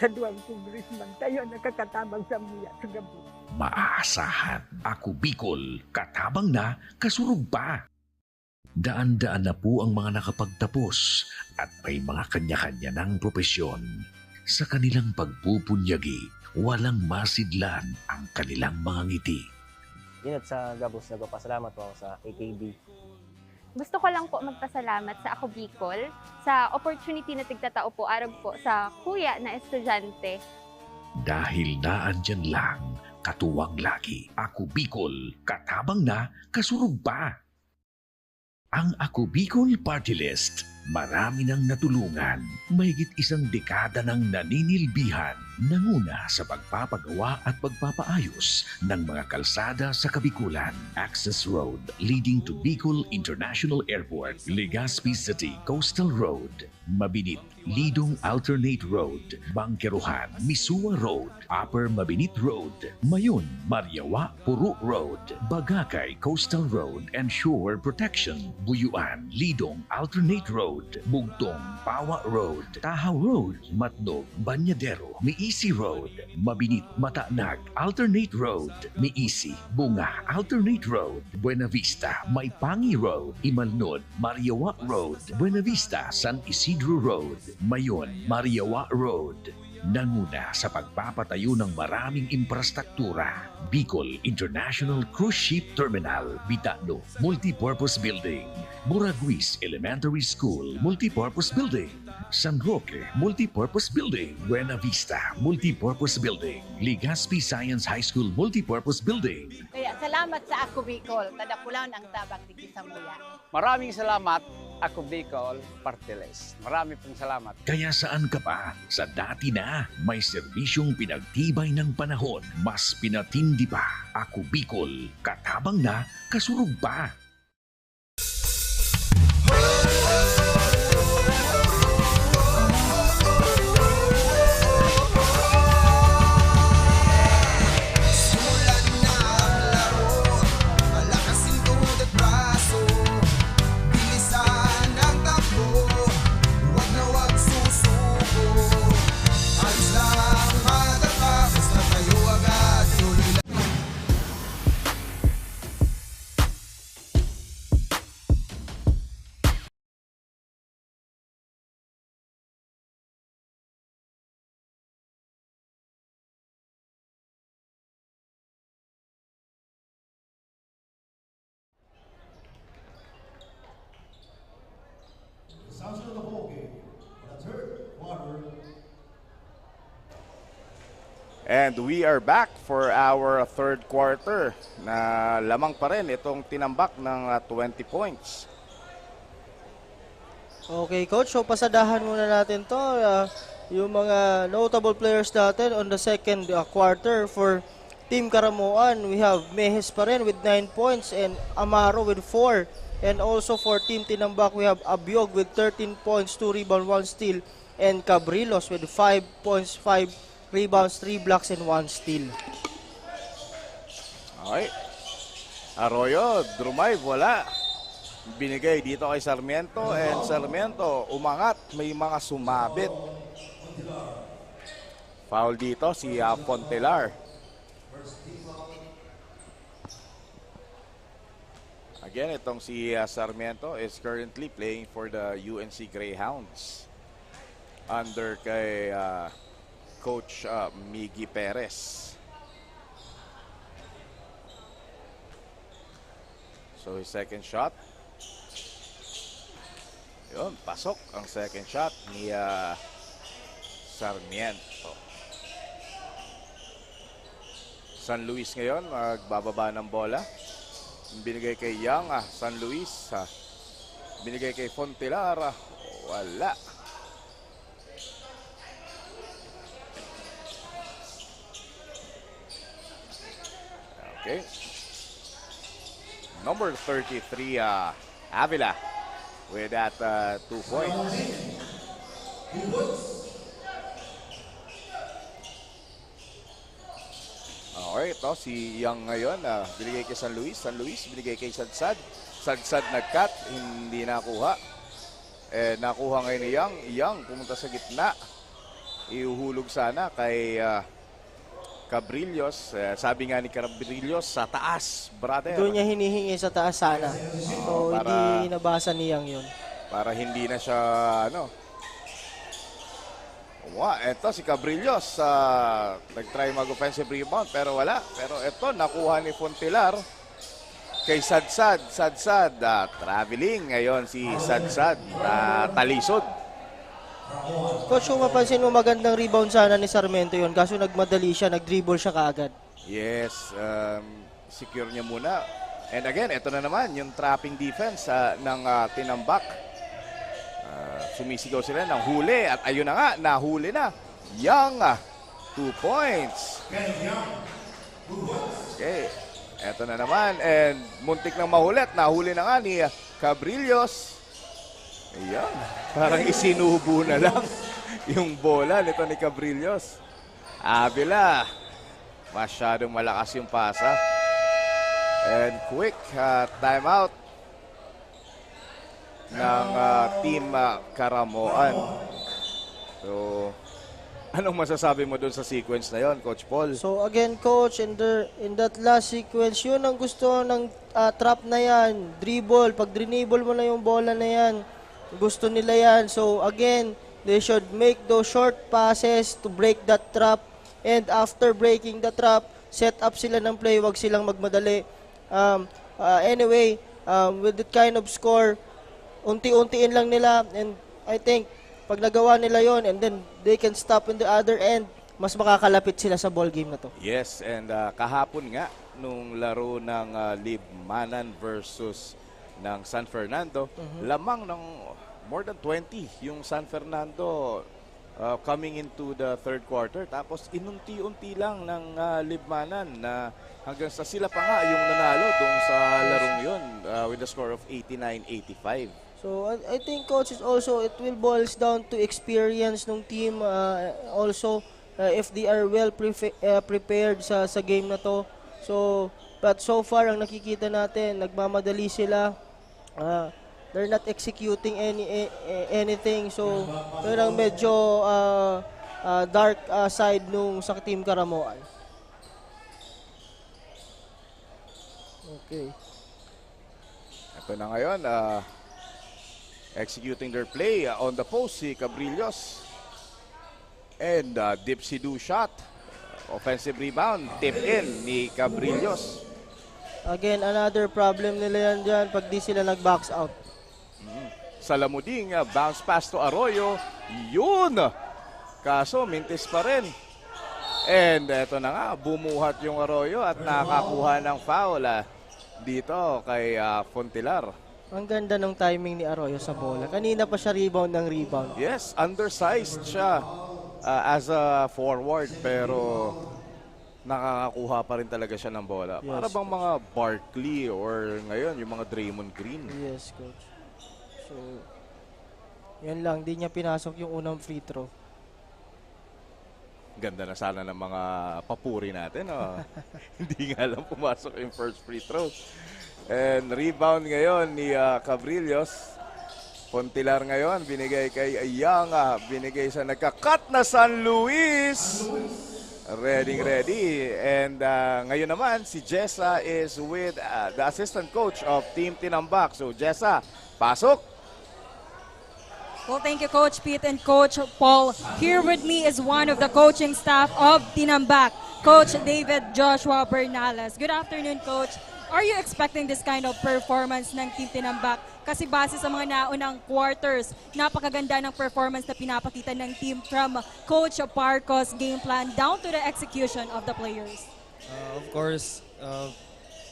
duwang congressman. Tayo nakakatabang sa muya sa gabi. Maaasahan. Ako Bicol, katabang na, kasurug pa. Daan-daan na po ang mga nakapagtapos at may mga kanya-kanya ng propesyon. Sa kanilang pagpupunyagi, walang masidlan ang kanilang mga ngiti. Inat sa gabos, nagpapasalamat po ako sa AKB. Gusto ko lang po magpasalamat sa Ako Bicol sa opportunity na tigtatao po arab po sa kuya na estudyante. Dahil naandyan lang, katuwang lagi. Ako Bicol, katabang na, kasurug pa. Ang Ako Bicol Party List, marami nang natulungan. Mahigit isang dekada nang naninilbihan, nanguna sa pagpapagawa at pagpapaayos ng mga kalsada sa Kabikulan. Access Road leading to Bicol International Airport, Legazpi City Coastal Road, Mabinit, Lidong Alternate Road, Bangkeruhan, Misua Road, Upper Mabinit Road, Mayon, Mariawa, Puro Road, Bagakay Coastal Road and Shore Protection, Buyuan, Lidong Alternate Road, Bugtong, Pawa Road, Tahaw Road, Matnog, Banyadero, Miisi Road, Mabinit, Matanag, Alternate Road, Miisi, Bunga, Alternate Road, Buena Vista, Maipangi Road, Imalnod, Mariawa Road, Buena Vista, San Isidro Road, Mayon, Mariawa Road. Nanguna sa pagpapatayo ng maraming infrastruktura. Bicol International Cruise Ship Terminal, Bitano, Multipurpose Building, Buraguis Elementary School, Multipurpose Building, San Roque, Multipurpose Building, Buena Vista, Multipurpose Building, Legazpi Science High School, Multipurpose Building. Kaya salamat sa Ako Bicol, tadakulan ang tabang digdi sa muya. Maraming salamat, Ako Bicol Party List. Marami pong salamat. Kaya saan ka pa? Sa dati na, may serbisyong pinagtibay ng panahon, mas pinatindi pa. Ako Bicol, katabang na, kasurug pa. Sounds of the ball game for the third quarter. And we are back for our third quarter na lamang pa rin itong tinambak ng 20 points. Okay, Coach. So, pasadahan muna natin to. Yung mga notable players natin on the second quarter for Team Karamuan. We have Mejes pa rin with 9 points and Amaro with 4. And also for Team Tinambak, we have Abiog with 13 points, 2 rebounds, 1 steal. And Cabrilos with 5 points, 5 rebounds, 3 blocks, and 1 steal. Okay. Arroyo, Drumay, wala. binigay dito kay Sarmiento, and Sarmiento umangat, may mga sumabit. Foul dito si Fontelar. Again, itong si Sarmiento is currently playing for the UNC Greyhounds under kay Coach Miggy Perez. So his second shot. Yun, pasok ang second shot ni Sarmiento. San Luis ngayon, magbababa ng bola. Binigay kay Young, San Luis. Binigay kay Fontelar, wala. Okay. Number 33, Avila, with that 2 points. Okay, ito si Young ngayon, binigay kay San Luis. San Luis binigay kay Sadsad. Sadsad nag-cut, hindi nakuha. Nakuha ngayon ni Young. Young pumunta sa gitna. Iuhulog sana kay Cabrillos. Sabi nga ni Cabrillos, sa taas, brother. Doon niya hinihingi sa taas sana. So, hindi nabasa ni Young yun. Para hindi na siya, eto si Cabrillos, nag-try mag-offensive rebound pero wala. Pero eto, nakuha ni Fontelar kay Sadsad. Sadsad, traveling ngayon si Sadsad, talisod. Coach, kung mapansin mo, magandang rebound sana ni Sarmiento yun. Kaso nagmadali siya, nag-dribble siya kaagad. Yes, secure niya muna. And again, ito na naman yung trapping defense ng Tinambak. Sumisigaw sila ng huli at ayun na nga, nahuli na. Young, 2 points. Okay, eto na naman and muntik nang mahulit. Nahuli na nga ni Cabrillos. Ayan, parang isinubo na lang yung bola nito ni Cabrillos. Avila, masyadong malakas yung pasa. And quick timeout ng Team Caramoan. So, anong masasabi mo dun sa sequence na yon, Coach Paul? So again, Coach, in that last sequence, yun ang gusto ng trap na yan. Dribble, pag drinibble mo na yung bola na yan, gusto nila yan. So again, they should make those short passes to break that trap. And after breaking the trap, set up sila ng play, wag silang magmadali. Anyway, with that kind of score, unti-untiin lang nila, and I think pag nagawa nila yon and then they can stop in the other end, mas makakalapit sila sa ball game na to. Yes, and kahapon nga nung laro ng Libmanan versus ng San Fernando, lamang ng more than 20 yung San Fernando coming into the third quarter, tapos inunti-unti lang ng Libmanan na hanggang sa sila pa nga yung nanalo doon sa larong yun with a score of 89-85. So I think, Coach, is also it will boils down to experience ng team, also if they are well prepared sa game na to. So but so far ang nakikita natin, nagmamadali sila. They're not executing anything. So parang medyo dark side nung sa Team Caramoan. Okay. Ito na ngayon, executing their play on the post, si Cabrillos. And dipsy-do shot. Offensive rebound, tip in ni Cabrillos. Again, another problem nila yan dyan pag di sila nag-box out. Salamuding, bounce pass to Arroyo. Yun! Kaso, mintis pa rin. And eto na nga, bumuhat yung Arroyo at nakakuha ng foul dito kay Fontelar. Ang ganda ng timing ni Arroyo sa bola. Kanina pa siya rebound ng rebound. Yes, undersized siya as a forward, pero nakakakuha pa rin talaga siya ng bola. Yes, para bang mga Barkley or ngayon yung mga Draymond Green. Yes, Coach. So, yan lang. Di niya pinasok yung unang free throw. Ganda na sana ng mga papuri natin. Oh. Hindi nga lang pumasok yung first free throw. And rebound ngayon ni Cabrillos. Pontilar ngayon, binigay kay Young, binigay sa nagka-cut na San Luis. Ready. And ngayon naman, si Jessa is with the assistant coach of Team Tinambak. So Jessa, pasok. Well, thank you, Coach Pete and Coach Paul. Here with me is one of the coaching staff of Tinambak, Coach David Joshua Bernales. Good afternoon, Coach. Are you expecting this kind of performance ng Team Tinambak? Kasi base sa mga naunang quarters, napakaganda ng performance na pinapakita ng team from Coach Parco's game plan down to the execution of the players. Of course,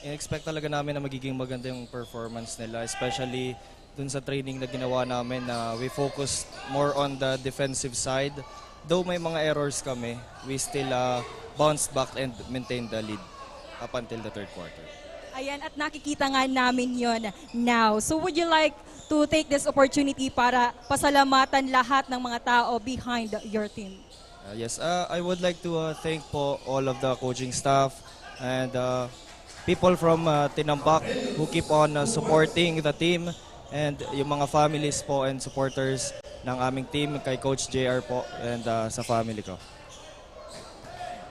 in-expect talaga namin na magiging maganda yung performance nila, especially dun sa training na ginawa namin na we focused more on the defensive side. Though may mga errors kami, we still bounced back and maintained the lead up until the third quarter. Ayan, at nakikita nga namin yon now. So would you like to take this opportunity para pasalamatan lahat ng mga tao behind your team? Yes, I would like to thank po all of the coaching staff and people from Tinambak who keep on supporting the team, and yung mga families po and supporters ng aming team, kay Coach JR po and sa family ko.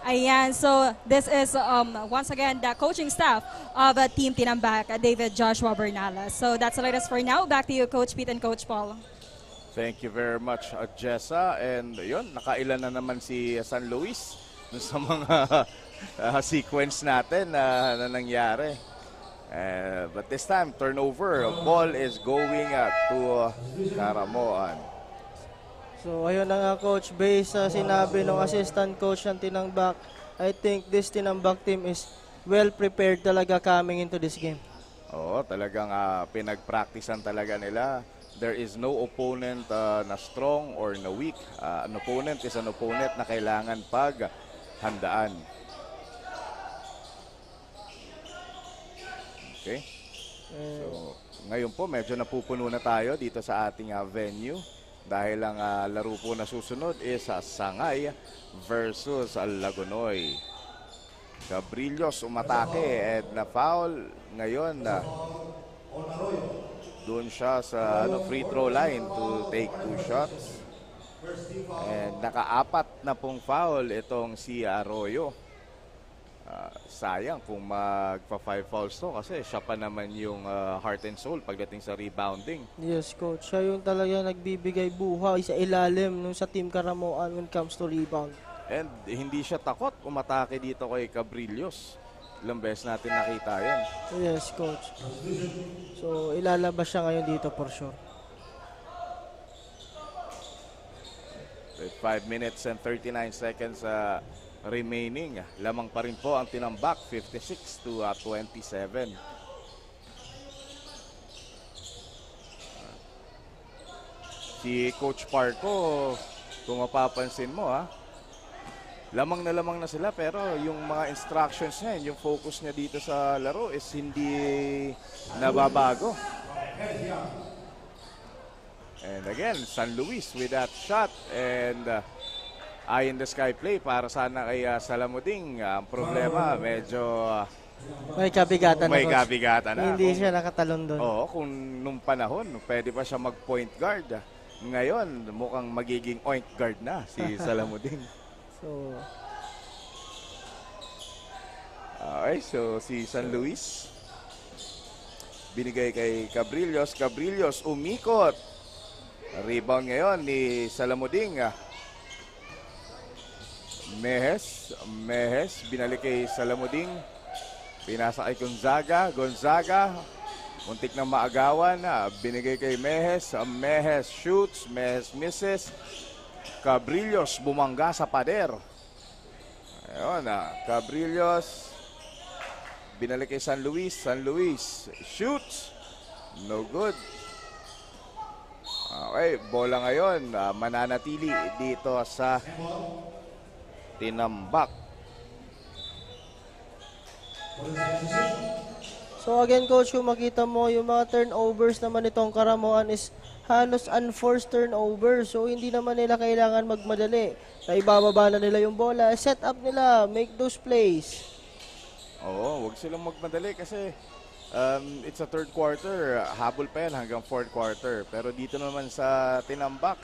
Ayan, so this is once again the coaching staff of Team Tinambak, David Joshua Bernales. So that's the latest for now. Back to you, Coach Pete and Coach Paul. Thank you very much, Jessa. And yun, nakailan na naman si San Luis dun sa mga sequence natin na nangyari. But this time, turnover. Ball is going to Caramoan. So ayun na nga, Coach, based sa sinabi ng assistant coach ng Tinambak, I think this Tinambak team is well prepared talaga coming into this game. Oo, talagang pinag-practicean talaga nila. There is no opponent na strong or na weak. An opponent is an opponent na kailangan paghandaan. Okay. So, ngayon po medyo napupuno na tayo dito sa ating venue dahil ang laro po na susunod is Sangay versus Lagonoy. Cabrillos umatake at na-foul ngayon doon siya sa free throw line to take 2 shots. And naka-4 na pong foul itong si Arroyo. Sayang kung magpa-5 fouls to kasi siya pa naman yung heart and soul pagdating sa rebounding. Yes, Coach. Siya yung talaga nagbibigay buhay sa ilalim nung sa Team Caramoan when it comes to rebound. And hindi siya takot umatake dito kay Cabrillos. Ilang beses natin nakita yan. Yes, Coach. So, ilalabas siya ngayon dito for sure. With 5 minutes and 39 seconds remaining. Lamang pa rin po ang Tinambak, 56 to 27. Si Coach Parco, kung mapapansin mo lamang na sila pero yung mga instructions niya, yung focus niya dito sa laro is hindi nababago. And again, San Luis with that shot and eye in the sky play para sana kay Salamuding. Ang problema, medyo may kabigatan na. Hindi siya nakatalon doon. Oo, kung nung panahon, pwede pa siya mag-point guard. Ngayon, mukhang magiging oink guard na si Salamuding. Okay, so si San Luis binigay kay Cabrillos. Cabrillos umikot. Rebound ngayon ni Salamuding. Mehes, binalik kay Salamuding. Pinasa kay Gonzaga, muntik na maagawan. Binigay kay Mehes. Mehes shoots, Mehes misses. Cabrillos bumangga sa pader. Ayun Cabrillos. Binalik kay San Luis. San Luis shoots. No good. Okay, bola ngayon. Mananatili dito sa Tinambak. So again, Coach, kung makita mo yung mga turnovers naman itong Caramoan is halos unforced turnover. So, hindi naman nila kailangan magmadali. Naibababa na nila yung bola. Set up nila. Make those plays. Oo, wag silang magmadali kasi it's a third quarter. Habol pa yan hanggang fourth quarter. Pero dito naman sa Tinambak,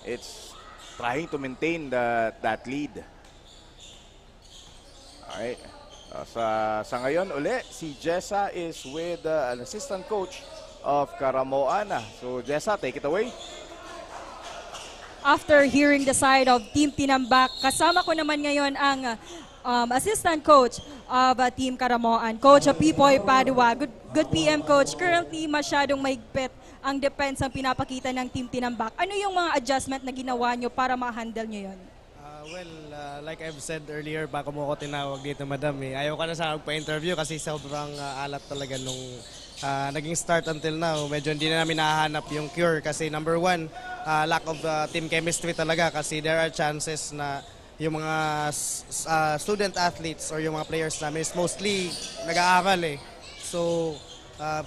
it's trying to maintain that lead. Alright. Sa ngayon uli, si Jessa is with an assistant coach of Karamoan. So Jessa, take it away. After hearing the side of Team Tinambak, kasama ko naman ngayon ang assistant coach of Team Karamoan, Coach Pipoy Padua. Good PM, Coach. Currently, masyadong mahigpit ang defense ang pinapakita ng Team Tinambak. Ano yung mga adjustment na ginawa nyo para ma-handle nyo yun? Like I've said earlier, baka mo ko tinawag dito, madam. Ayaw ka na sa magpa-interview kasi sobrang alat talaga nung naging start until now. Medyo hindi na namin nahanap yung cure kasi number one, lack of team chemistry talaga kasi there are chances na yung mga student athletes or yung mga players namin is mostly nag-aaral eh. So,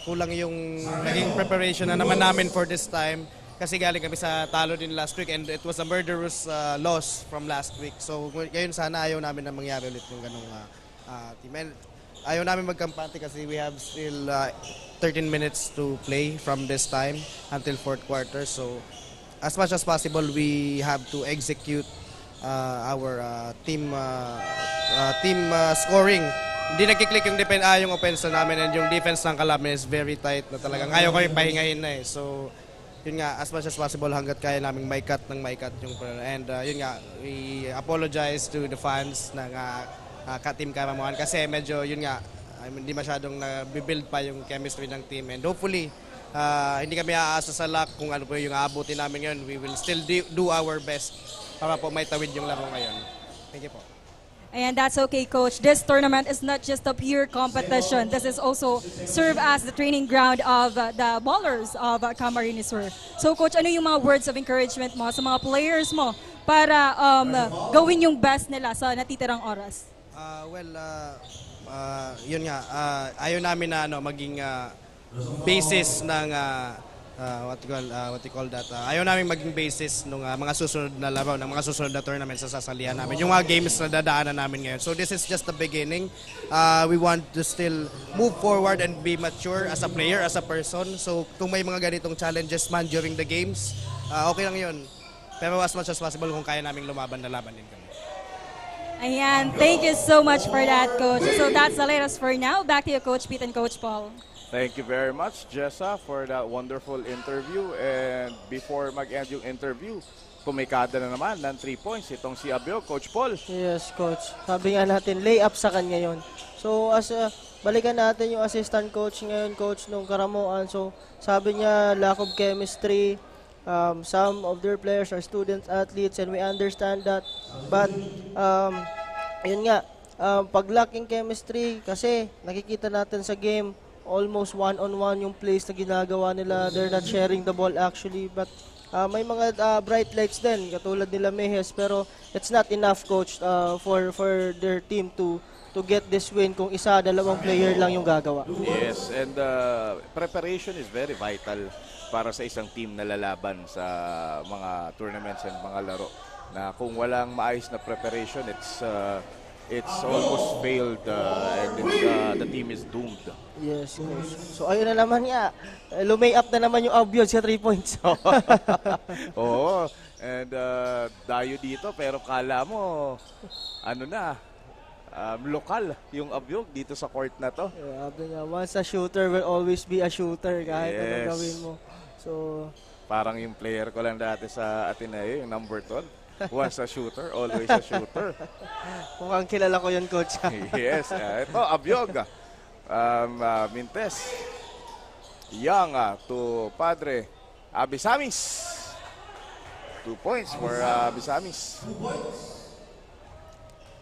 kulang yung naging preparation na naman namin for this time. Kasi galing kami sa talo din last week and it was a murderous loss from last week. So ngayon sana ayaw namin na mangyari ulit yung ganong team. And ayaw namin magkampante kasi we have still 13 minutes to play from this time until fourth quarter. So as much as possible, we have to execute our team scoring. Hindi nagkiklik yung yung offense namin and yung defense ng kalaban is very tight na talagang ayaw kami pahingahin na eh. So yun nga, as much as possible hanggat kaya naming may cut yung and yun nga, we apologize to the fans ng Team Karamoan kasi medyo yun nga, hindi masyadong na-build pa yung chemistry ng team and hopefully hindi kami aasa sa luck kung ano po yung aabutin namin ngayon. We will still do our best para po may tawid yung laro ngayon. Thank you po. And that's okay, Coach. This tournament is not just a pure competition. This is also serve as the training ground of the ballers of Camarines Sur. So, Coach, ano yung mga words of encouragement mo sa mga players mo para gawin yung best nila sa natitirang oras? Yun nga, ayaw namin na maging basis ng what you call that. Ayaw namin maging basis ng mga susunod na laro, ng mga susunod na tournament sa sasalihan namin. Yung mga games na dadaanan namin ngayon. So this is just the beginning. We want to still move forward and be mature as a player, as a person. So kung may mga ganitong challenges man during the games, okay lang yun. Pero as much as possible, kung kaya naming lumaban, nalaban din kami. Ayan, thank you so much for that, Coach. So that's the latest for now. Back to you, Coach Pete and Coach Paul. Thank you very much, Jessa, for that wonderful interview. And before mag-end yung interview, kumikada na naman ng 3 points itong si Abyo, Coach Paul. Yes, Coach. Sabi nga natin, lay up sa kanya yon. So, balikan natin yung assistant coach ngayon, Coach nung Karamoan. So, sabi niya, lack of chemistry. Some of their players are student athletes and we understand that. But, yun nga, pag lacking chemistry, kasi nakikita natin sa game, almost one-on-one yung plays na ginagawa nila. They're not sharing the ball actually. But may mga bright lights din, katulad nila Mejes. Pero it's not enough, Coach, for their team to get this win kung isa, dalawang player lang yung gagawa. Yes, and preparation is very vital para sa isang team na lalaban sa mga tournaments and mga laro. Na kung walang maayos na preparation, it's almost failed and the team is doomed. Yes, Coach. So ayun na naman nga, lumay up na naman yung Abyo sa 3 points. Oo, and dayo dito pero kala mo, lokal yung Abyog dito sa court na to. Yeah, once a shooter will always be a shooter kahit anong gawin mo. So, parang yung player ko lang dati sa Ateneo, yung number 12. Once a shooter, always a shooter. Mukhang kilala ko yun, Coach. Yes, ito, Abyog. Mintes. Young to Padre Abisamis. 2 points for Abisamis.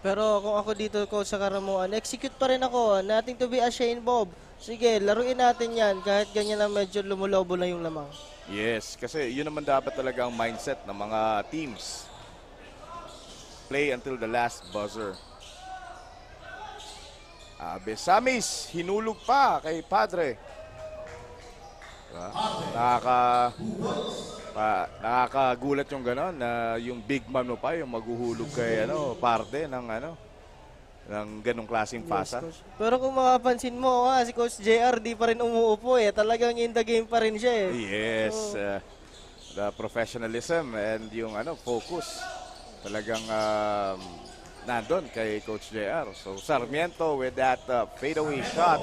Pero kung ako dito, Coach, sa Karamoan, execute pa rin ako. Nothing to be ashamed, Bob. Sige, laruin natin yan kahit ganyan na medyo lumulobo na yung lamang. Yes, kasi yun naman dapat talaga ang mindset ng mga teams. Play until the last buzzer. Abisamis, hinulog pa kay Padre. Nakakagulat yung gano'n na yung big man mo pa yung maghuhulog kay parte ng ganong klaseng pasa. Yes, pero kung makapansin mo, si Coach JR di pa rin umuupo Talagang in the game pa rin siya Yes. The professionalism and yung focus talagang nandun kay Coach JR. So Sarmiento with that fadeaway shot.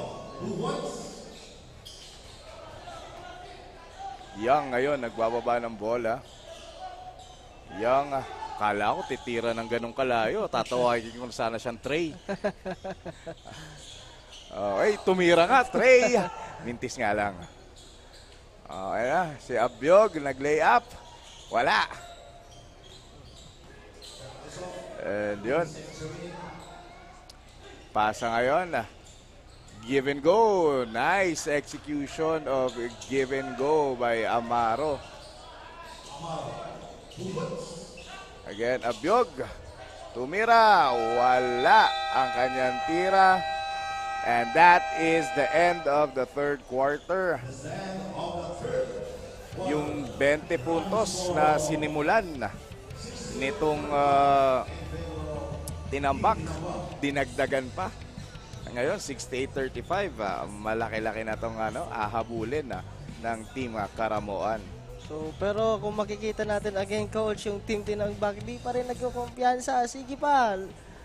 Young ngayon nagbababa ng bola. Young, kala ko titira ng ganong kalayo. Tatawagin ko na sana siyang Trey. Okay, tumira nga, Trey. Mintis nga lang. Okay na, si Abyog nag-lay up. Wala. And yun. Pasa ngayon. Give and go. Nice execution of give and go by Amaro. Again, Abyog. Tumira. Wala ang kanyang tira. And that is the end of the third quarter. Yung 20 puntos na sinimulan nitong tinambak, dinagdagan pa. Ngayon, 68-35. Malaki-laki na itong ahabulin ng Team Karamoan. So, pero kung makikita natin again, Coach, yung Team Tinambak, di pa rin nagkukumpiyansa. Sige pa.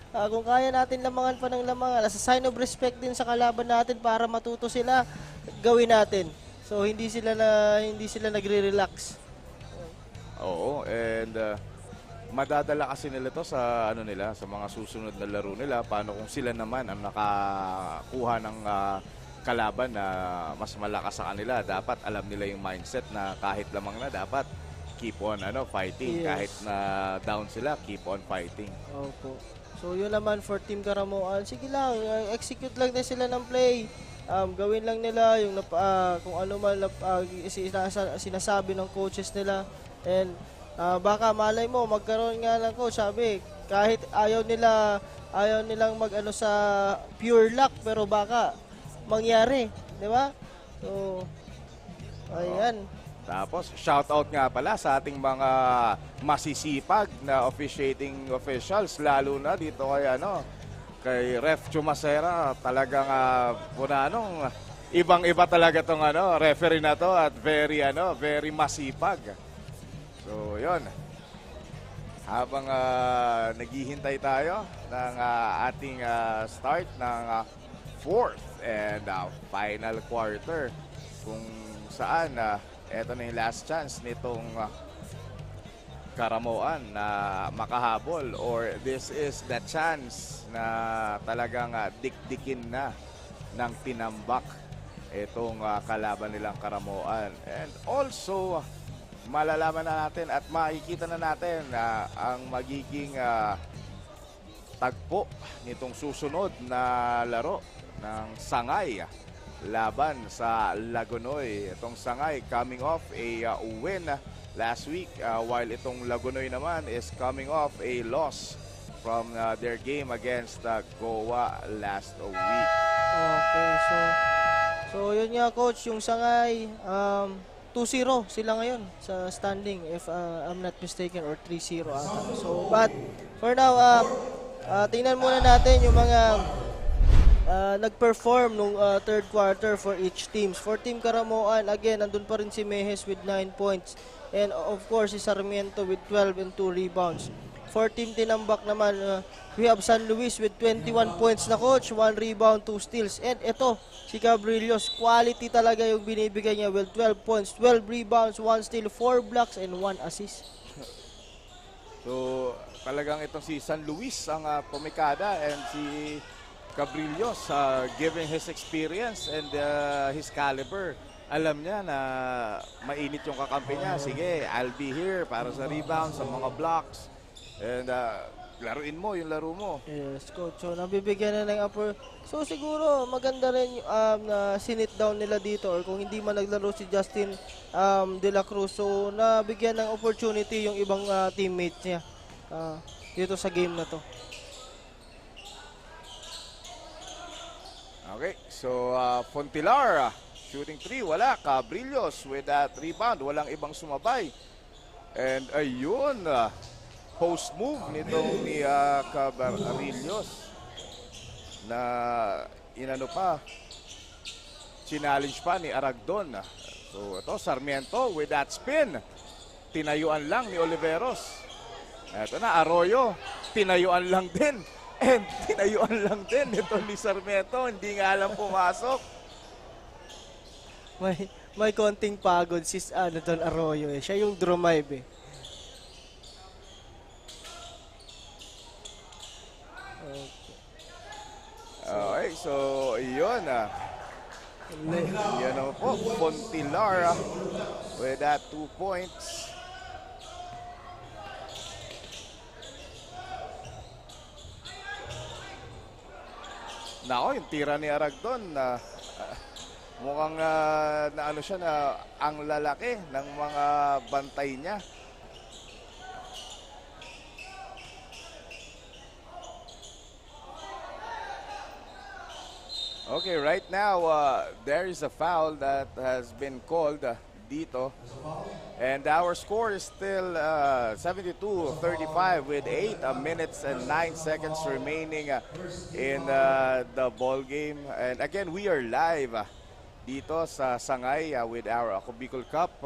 Kung kaya natin lamangan pa ng lamangan, as a sign of respect din sa kalaban natin para matuto sila, gawin natin. So, hindi sila nagre-relax. Oo, and madadala kasi nila to sa sa mga susunod na laro nila. Paano kung sila naman ang nakakuha ng kalaban na mas malakas sa kanila? Dapat alam nila yung mindset na kahit lamang na dapat keep on fighting. Yes. Kahit na down sila, keep on fighting. Opo. So yun naman for Team Karamoan. Sige lang, execute lang din sila ng play. Gawin lang nila yung kung ano man sinasabi ng coaches nila. And baka malay mo magkaroon nga ng coach, sabi kahit ayaw nilang sa pure luck, pero baka mangyari, di ba? So ayan. Tapos shoutout nga pala sa ating mga masisipag na officiating officials, lalo na dito kay Ref Chumacera. Talagang ibang-iba talaga tong referee na to at very masipag. So, yun. Habang naghihintay tayo ng ating start ng fourth and final quarter, kung saan eto na yung last chance nitong Karamoan na makahabol, or this is the chance na talagang dikdikin na ng Tinambak itong kalaban nilang Karamoan. And also, malalaman na natin at makikita na natin ang magiging tagpo nitong susunod na laro ng Sangay laban sa Lagonoy. Itong Sangay coming off a win last week, while itong Lagonoy naman is coming off a loss from their game against Goa last week. Okay, so yun nga, Coach, yung Sangay 2-0 sila ngayon sa standing, if I'm not mistaken, or 3-0 ata. So, but for now, tingnan muna natin yung mga nag-perform nung third quarter for each teams. For Team Karamoan, again, nandun pa rin si Mejes with 9 points. And of course, si Sarmiento with 12 and 2 rebounds. For Team Tinambak naman, we have San Luis with 21 points na, Coach, 1 rebound, 2 steals. And ito, si Cabrillos, quality talaga yung binibigay niya. Well, 12 points, 12 rebounds, 1 steal, 4 blocks, and 1 assist. So, talagang itong si San Luis ang pumikada, and si Cabrillos, given his experience and his caliber, alam niya na mainit yung kakampi niya. Sige, I'll be here para sa rebounds, sa mga blocks. And laruin mo yung laro mo. Yes, Coach. So, nabibigyan na ng upper. So, siguro maganda rin na sinit down nila dito, or kung hindi man naglaro si Justin De La Cruz, so nabigyan ng opportunity yung ibang teammates niya dito sa game na to. Okay, so Fontilar Shooting 3, wala. Cabrillos with that rebound. Walang ibang sumabay. And ayun, post move nitong ni Cabrillos na inano pa, challenge pa ni Aragdon. So ito, Sarmiento with that spin. Tinayuan lang ni Oliveros. Ito na, Arroyo. Tinayuan lang din. And tinayuan lang din ito ni Sarmiento. Hindi nga lang pumasok. May konting pagod si Don Arroyo eh. Siya yung drive eh. Okay, so yun yan naman po, Fontilar with that 2 points. Nako, yung tira ni Aragdon mukhang na ano siya na ang lalaki ng mga bantay niya. Okay, right now, there is a foul that has been called dito. And our score is still 72-35 with 8 minutes and 9 seconds remaining in the ball game. And again, we are live dito sa Sangay with our Ako Bicol Cup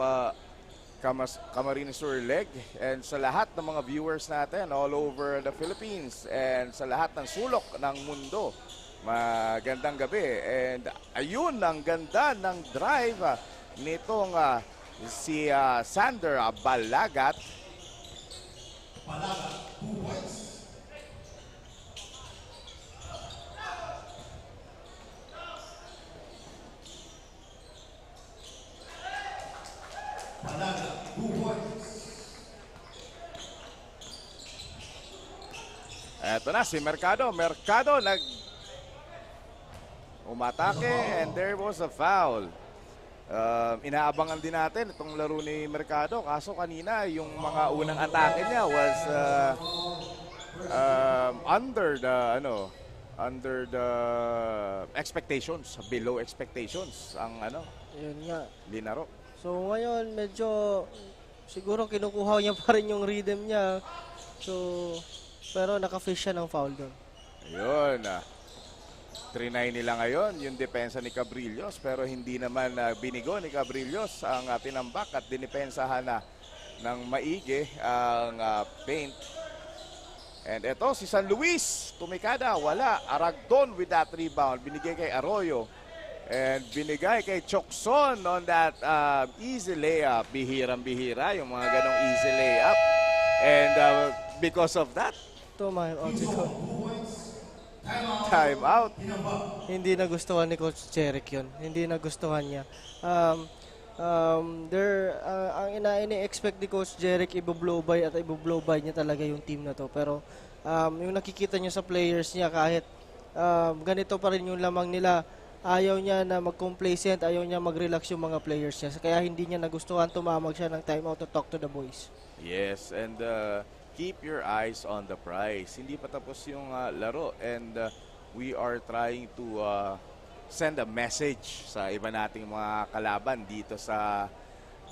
Camarines Sur leg. And sa lahat ng mga viewers natin all over the Philippines and sa lahat ng sulok ng mundo, magandang gabi. And ayun, ang ganda ng drive nitong si Sander Balagat. Balagat, 2 points. Balagat, 2 points. Eto na si Mercado. Mercado umatake and there was a foul. Inaabangan din natin itong laro ni Mercado, kaso kanina yung mga unang atake niya was under the expectations, below expectations ang Yun nga. linaro. So ngayon medyo siguro kinukuha niya pa rin yung rhythm niya. So pero naka-fish siya ng foul doon. Ayun. 3-9 nila ngayon yung depensa ni Cabrillos, pero hindi naman binigo ni Cabrillos ang tinambak at dinipensahan na ng maigi ang paint. And eto si San Luis, tumikada, wala. Aragdon with that rebound, binigay kay Arroyo. And binigay kay Chokson on that easy layup. Bihirang-bihira yung mga ganong easy layup. And because of that, time out. Hindi nagustuhan ni Coach Jeric yun. Hindi nagustuhan niya. Ang ini-expect ni Coach Jeric, i-blow by at i-blow by niya talaga yung team na to. Pero yung nakikita niyo sa players niya, kahit ganito pa rin yung lamang nila, ayaw niya na mag-complacent, ayaw niya mag-relax yung mga players niya. Kaya hindi niya nagustuhan, tumamag siya ng timeout to talk to the boys. Yes, and keep your eyes on the prize. Hindi pa tapos yung laro, and we are trying to send a message sa iba nating mga kalaban dito sa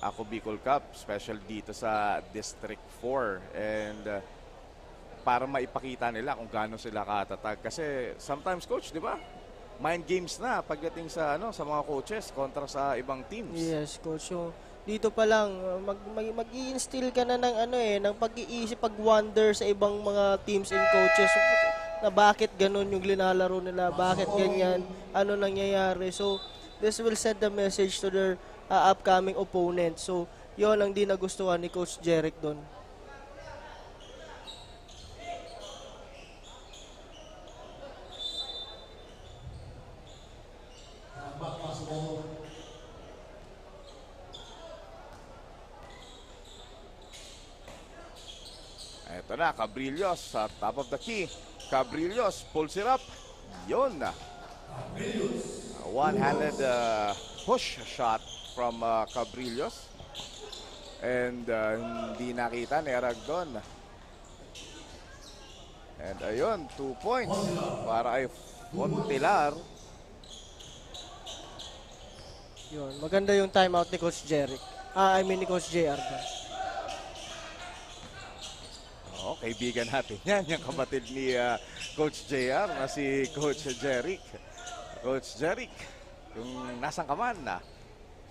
Ako Bicol Cup, special dito sa District 4, and para maipakita nila kung gaano sila katatag. Kasi sometimes, coach, di ba? Mind games na pagdating sa sa mga coaches kontra sa ibang teams. Yes, coach. So, dito pa lang mag-i-instill ka na ng ng pag-iisip, pag-wonder sa ibang mga teams and coaches na bakit ganun yung linalaro nila, bakit ganyan, ano nangyayari. So this will send a message to their upcoming opponent. So yon ang di nagustuhan ni Coach Jeric doon. Ito na, Cabrillos sa top of the key. Cabrillos pulls it up. Yun na. One-handed push shot from Cabrillos. And hindi nakita ni Aragdon. And ayun, 2 points para ay Fontilar. Yun, maganda yung timeout ni Coach Jeric. Ni Coach JR ba? Oo, kaibigan natin yan, yung kapatid ni Coach JR na si Coach Jeric. Coach Jeric, yung nasang ka man na.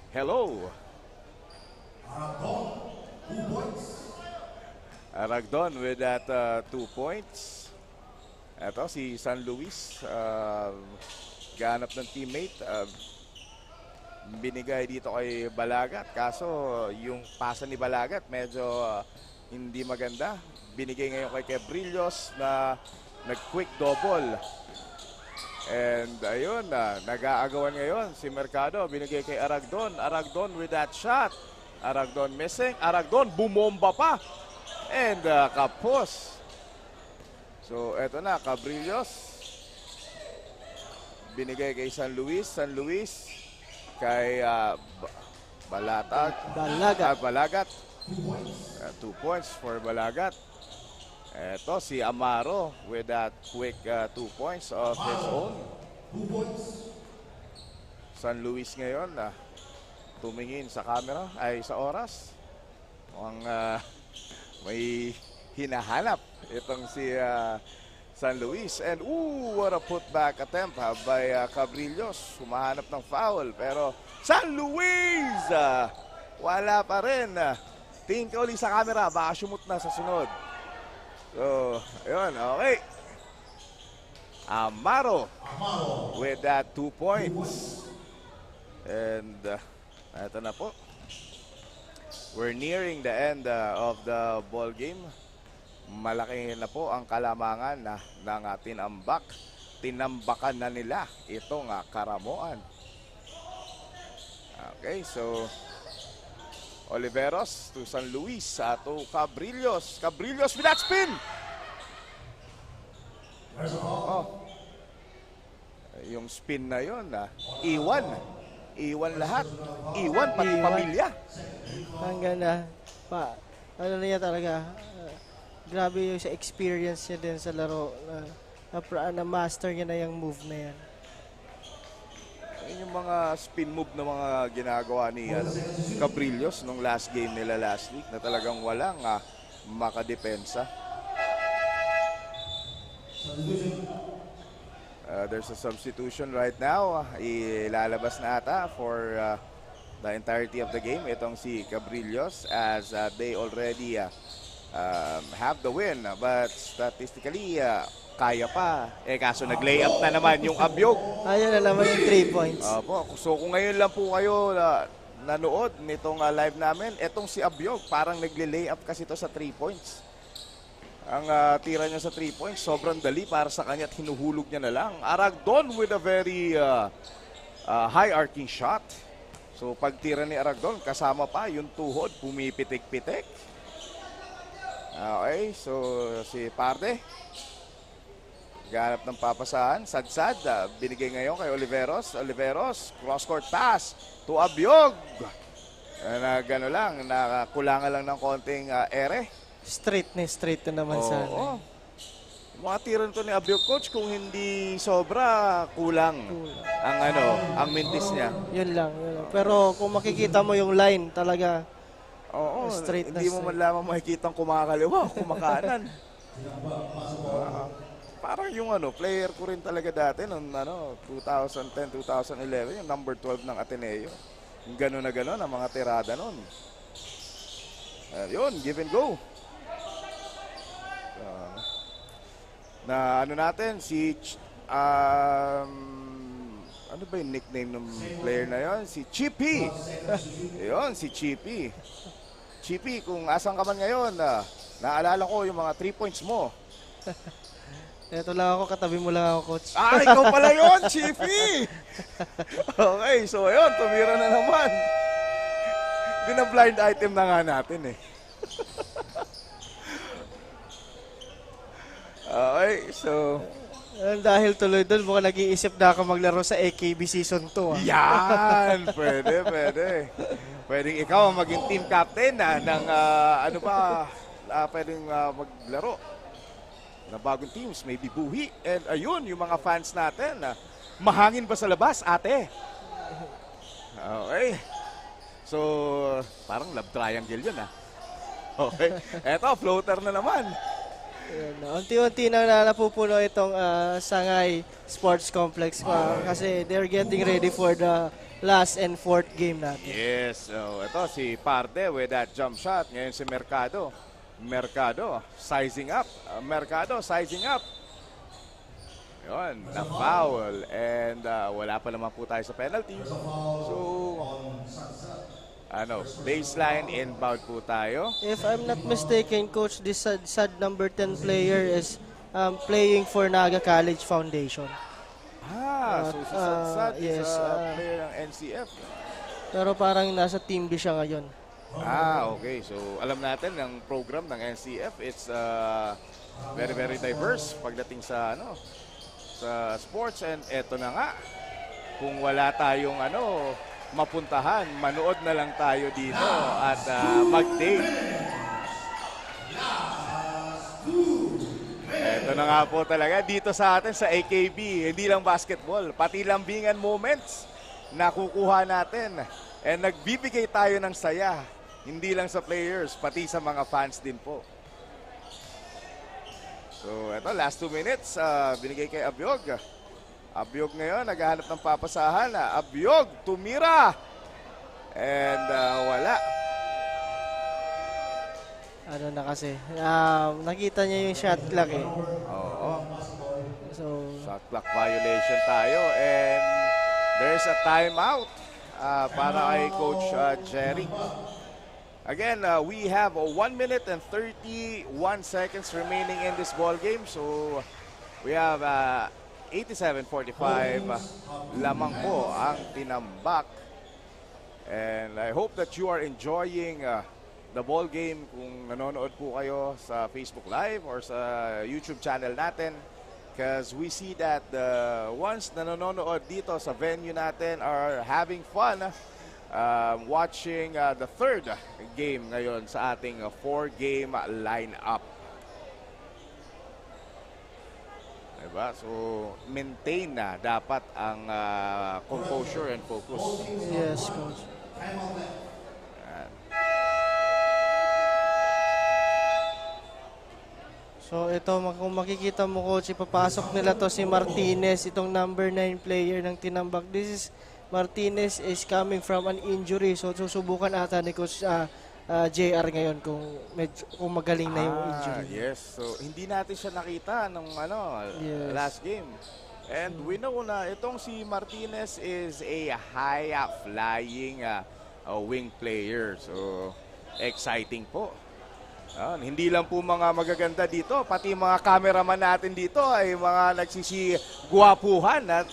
Hello. Aragdon with that 2 points. Ito si San Luis, gahanap ng teammate. Binigay dito kay Balagat, kaso yung pasa ni Balagat medyo hindi maganda. Binigay ngayon kay Cabrillos na nag-quick double. And ayun, nag-aagawan ngayon si Mercado. Binigay kay Aragdon. Aragdon with that shot. Aragdon missing. Aragdon bumomba pa. And kapos. So eto na, Cabrillos. Binigay kay San Luis. San Luis kay Balagat. 2 points for Balagat. Eto si Amaro with that quick 2 points of his own. San Luis ngayon tumingin sa camera ay sa oras. Mukhang may hinahanap itong si San Luis. And what a putback attempt by Cabrillos. Humahanap ng foul pero San Luis wala pa rin. Tingin ka ulit sa camera, baka sumut na sa sunod. So, ayun, okay. Amaro with that 2 points. And ito na po. We're nearing the end of the ball game. Malaki na po ang kalamangan ng tinambak. Tinambakan na nila itong Karamoan. Okay, so Oliveros to San Luis to Cabrillos. Cabrillos with that spin. Yung spin na yun, iwan. Iwan lahat. Iwan pati pamilya. Ang ganda. Ano na niya talaga. Grabe yung sa experience niya din sa laro. Na master niya na yung move na yan. Yung mga spin move na mga ginagawa ni Cabrillos nung last game nila last week na talagang walang makadepensa. There's a substitution right now. Ilalabas na ata for the entirety of the game itong si Cabrillos as they already have the win. But statistically, kaya pa. Kaso nag-layup na naman yung Abyog. Ayun na naman yung 3 points. So kung ngayon lang po kayo nanood nitong live namin, etong si Abyog, parang nagle-layup kasi ito sa 3 points. Ang tira niya sa 3 points, sobrang dali para sa kanya at hinuhulog niya na lang. Aragdon with a very high arcing shot. So pag tira ni Aragdon, kasama pa yung tuhod, pumipitik-pitik. Okay, so si Parde ganap ng papasahan. Sadsad, binigay ngayon kay Oliveros. Oliveros, cross-court pass to Abyog. Gano'n lang, nakulangan lang ng konting ere. Straight na naman sana. Mga tira nito ni Abyog, coach, kung hindi sobra, kulang ang mintis niya. Yun lang. Pero kung makikita mo yung line talaga, straight hindi mo man lamang makikita kumakaliwa, kumakanan. Parang yung player ko rin talaga dati noong 2010, 2011, yung number 12 ng Ateneo. Yung gano'n na gano'n, ang mga tirada noon. Yun, give and go. Natin, si ano ba yung nickname ng player na yon? Si Chippy. Yun, si Chippy. Chippy, kung asan ka man ngayon, naalala ko yung mga 3 points mo. Ito lang ako, katabi mo lang ako, coach. Ikaw pala yun, Chippy! Okay, so ayun, tumira na naman. Bina-blind item na nga natin Okay, so dahil tuloy doon, mukhang nag-iisip na ako maglaro sa AKB Season 2. Yan! Pwede. Pwedeng ikaw ang maging team captain ng pwedeng maglaro na bagong teams, maybe Buhi. And ayun, yung mga fans natin, mahangin ba sa labas, ate? Okay. So, parang love triangle yun Okay. Eto, floater na naman. Ayan, unti-unti na napupuno itong Sangay Sports Complex kasi they're getting ready for the last and fourth game natin. Yes. So, ito si Parte with that jump shot. Ngayon si Mercado. Mercado sizing up. Mercado sizing up. Yun, na-foul. And wala pa naman po tayo sa penalty. So, baseline inbound po tayo. If I'm not mistaken, Coach, this sad number 10 player is playing for Naga College Foundation. So si Sadsad is yes, player ng NCF. Pero parang nasa team B siya ngayon. Okay. So, alam natin ang program ng NCF, it's very, very diverse pagdating sa sa sports. And eto na nga, kung wala tayong mapuntahan, manood na lang tayo dito at mag-date. Ito na nga po talaga dito sa atin sa AKB, hindi lang basketball, pati lambingan moments na kukuha natin. And nagbibigay tayo ng saya, hindi lang sa players, pati sa mga fans din po. So ito, last 2 minutes, binigay kay Abyog. Abyog ngayon, naghahanap ng papasahan. Abyog, tumira. And wala. Na kasi, nakita niya yung shot clock Oo. So, shot clock violation tayo. And there's a timeout para kay Coach Jerry. Again, we have 1 minute and 31 seconds remaining in this ball game. So, we have 87-45 lamang po ang tinambak. And I hope that you are enjoying the ball game kung nanonood po kayo sa Facebook Live or sa YouTube channel natin. Because we see that the ones na nanonood dito sa venue natin are having fun watching the third game ngayon sa ating 4-game lineup. Diba? So, maintain na dapat ang composure and focus. Yes, Coach. So, ito, kung makikita mo, Coach, ipapasok nila to si Martinez, itong number 9 player ng tinambak. Martinez is coming from an injury. So, susubukan ata ni Coach JR ngayon kung magaling na yung injury. Yes. So, hindi natin siya nakita nung last game. And we know na itong si Martinez is a high-flying wing player. So, exciting po. Hindi lang po mga magaganda dito, pati mga cameraman natin dito ay mga nagsisigwapuhan at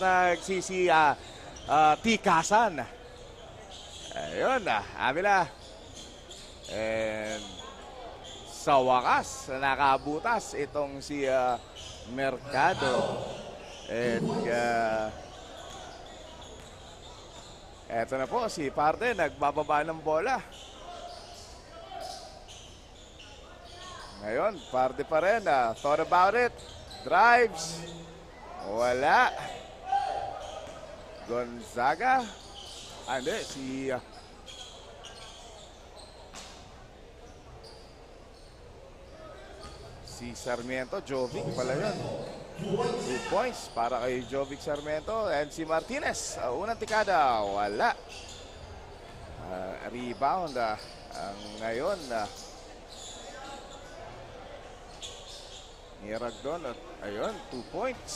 tikasan. Ayun Amila. And sa wakas, nakabutas itong si Mercado. And eto na po si Parte, nagbababa ng bola. Ngayon, Parte pa rin. Thought about it. Drives. Wala. Gonzaga. Hindi, si Sarmiento, Jovic pala yun. 2 points para kay Jovic Sarmiento. And si Martinez, unang tikada, wala. Rebound ngayon ni Ragdon. At ayun, 2 points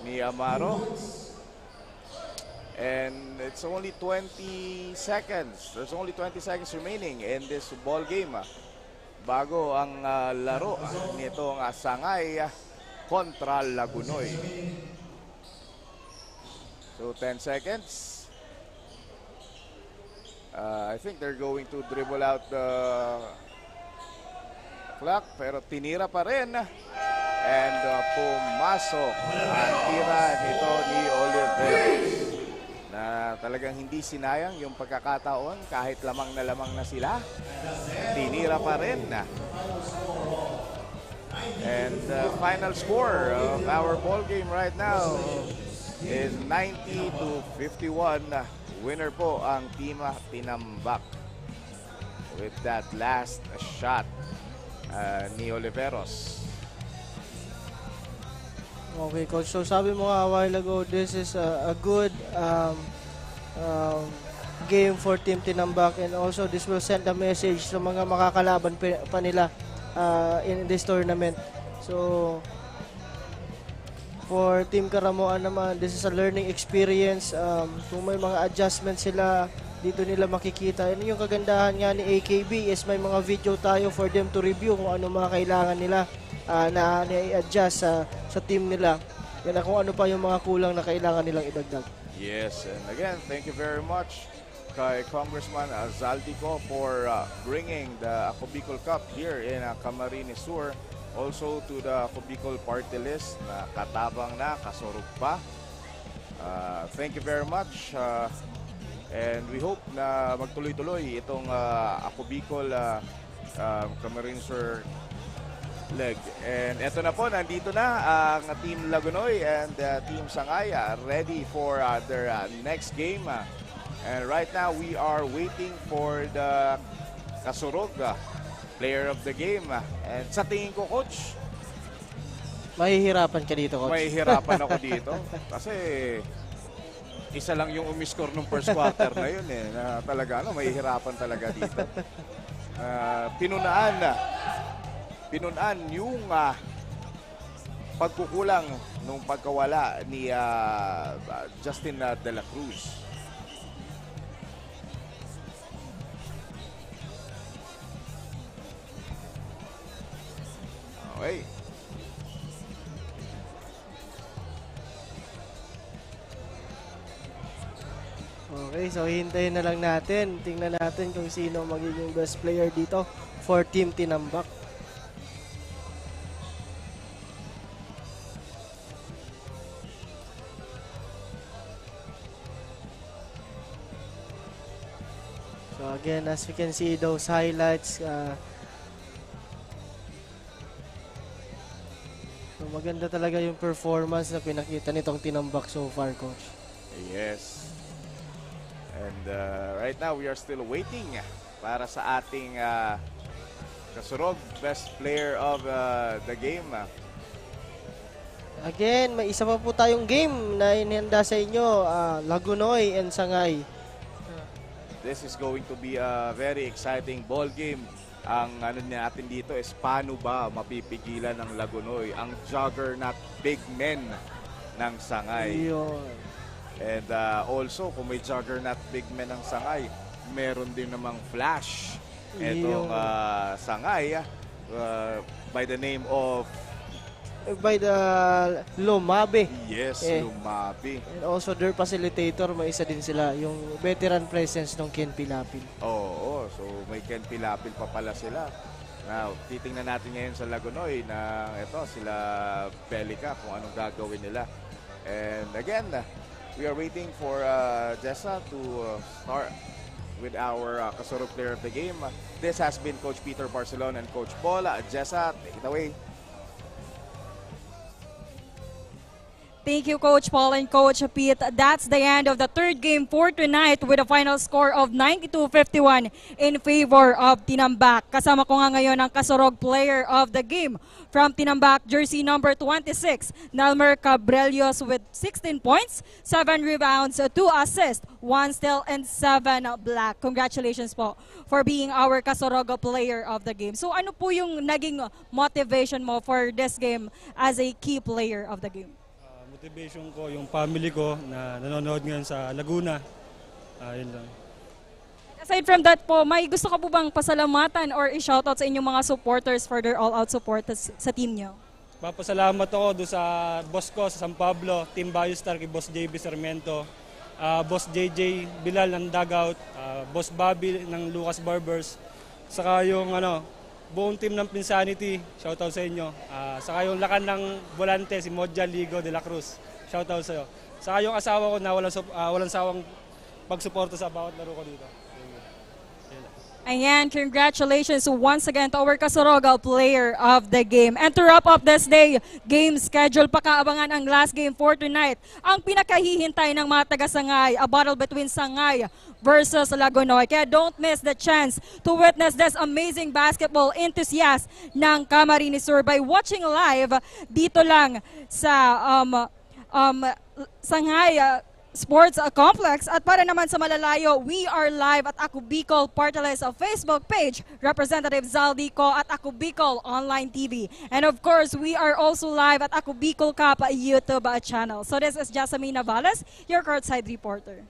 ni Amaro. And it's only 20 seconds. There's only 20 seconds remaining in this ball game bago ang laro nitong Sangay kontra Lagunoy. So 10 seconds. I think they're going to dribble out the clock, pero tinira pa rin. And pumasok ang tira nito ni Oliver na talagang hindi sinayang yung pagkakataon kahit lamang na sila. Tinira pa rin. And the final score of our ball game right now, is 90-51. Winner po ang Team Tinambak with that last shot ni Oliveros. Okay, Coach. So sabi mo nga a while ago, this is a good game for Team Tinambak, and also this will send a message sa mga makakalaban pa nila in this tournament. So for Team Karamoan naman, this is a learning experience. Kung may mga adjustments sila, dito nila makikita. And yung kagandahan nga ni AKB is may mga video tayo for them to review kung ano mga kailangan nila na i-adjust sa team nila. Yan na kung ano pa yung mga kulang na kailangan nilang idagdag. Yes, and again, thank you very much kay Congressman Zaldico for bringing the Ako Bicol Cup here in Camarines Sur. Also to the Ako Bicol party list na katabang na, kasurog pa. Thank you very much. And we hope na magtuloy-tuloy itong Ako Bicol Camarines Sur leg. And eto na po, nandito na ang Team Lagunoy and Team Sangay ready for their next game. And right now, we are waiting for the kasurog player of the game. And sa tingin ko, Coach, mahihirapan ka dito, Coach. Mahihirapan ako dito. Kasi isa lang yung umiscore nung first quarter na yun na talaga, mahihirapan talaga dito. Pinunaan yung pagkukulang nung pagkawala ni Justin De La Cruz. Okay. Okay, so hintayin na lang natin. Tingnan natin kung sino magiging best player dito for Team Tinambak. So again, as we can see those highlights, so maganda talaga yung performance na pinakita nitong Tinambak so far, Coach. Yes. And right now, we are still waiting para sa ating kasurog, best player of the game. Again, may isa pa po tayong game na inihanda sa inyo, Lagunoy and Sangay. This is going to be a very exciting ball game. Ang ano natin dito is paano ba mapipigilan ng Lagunoy ang juggernaut big men ng Sangay. Yun. And also, kung may juggernaut big men ng Sangay, meron din namang flash. Itong Sangay by the name of by the Lumabe. Yes, Lumabe. And also their facilitator, may isa din sila, yung veteran presence ng Ken Pilapil. Oo, so may Ken Pilapil pa pala sila. Now, titingnan natin ngayon sa Lagunoy na ito, sila Pelica, kung anong gagawin nila. And again, we are waiting for Jessa to start with our kasurog player of the game. This has been Coach Peter Barcelona and Coach Paul. Jessa, take it away. Thank you, Coach Paul and Coach Pete. That's the end of the third game for tonight with a final score of 92-51 in favor of Tinambak. Kasama ko nga ngayon ang kasurog player of the game from Tinambak, jersey number 26, Nalmer Cabrelios with 16 points, 7 rebounds, 2 assists, 1 steal, and 7 block. Congratulations po for being our kasurog player of the game. So ano po yung naging motivation mo for this game as a key player of the game? Motivation ko, yung family ko na nanonood ngayon sa Laguna. Yun lang. Aside from that po, may gusto ka po bang pasalamatan or i-shoutout sa inyong mga supporters for their all-out support sa team nyo? Papasalamat ako doon sa boss ko sa San Pablo, Team Biostar, kay Boss JB Sarmiento, Boss JJ Bilal ng Dugout, Boss Bobby ng Lucas Barbers, saka yung buong team ng Pinsanity, shoutout sa inyo. Saka yung lakan ng volante, si Modja Ligo de la Cruz, shoutout sa iyo. Saka yung asawa ko na walang sawang pagsuporta sa bawat laro ko dito. Ayan, congratulations once again to our Kasorogal player of the game. And to wrap up this day, game schedule, pakaabangan ang last game for tonight. Ang pinakahihintay ng mga taga-Sangay, a battle between Sangay versus Lagonoy. Kaya don't miss the chance to witness this amazing basketball enthusiast ng Camarines Sur by watching live dito lang sa Sangay Sports Complex. At para naman sa malalayo, we are live at Ako Bicol Party List Facebook page, Representative Zaldico at Ako Bicol Online TV. And of course, we are also live at Ako Bicol Cup YouTube channel. So this is Jasmine Navales, your courtside reporter.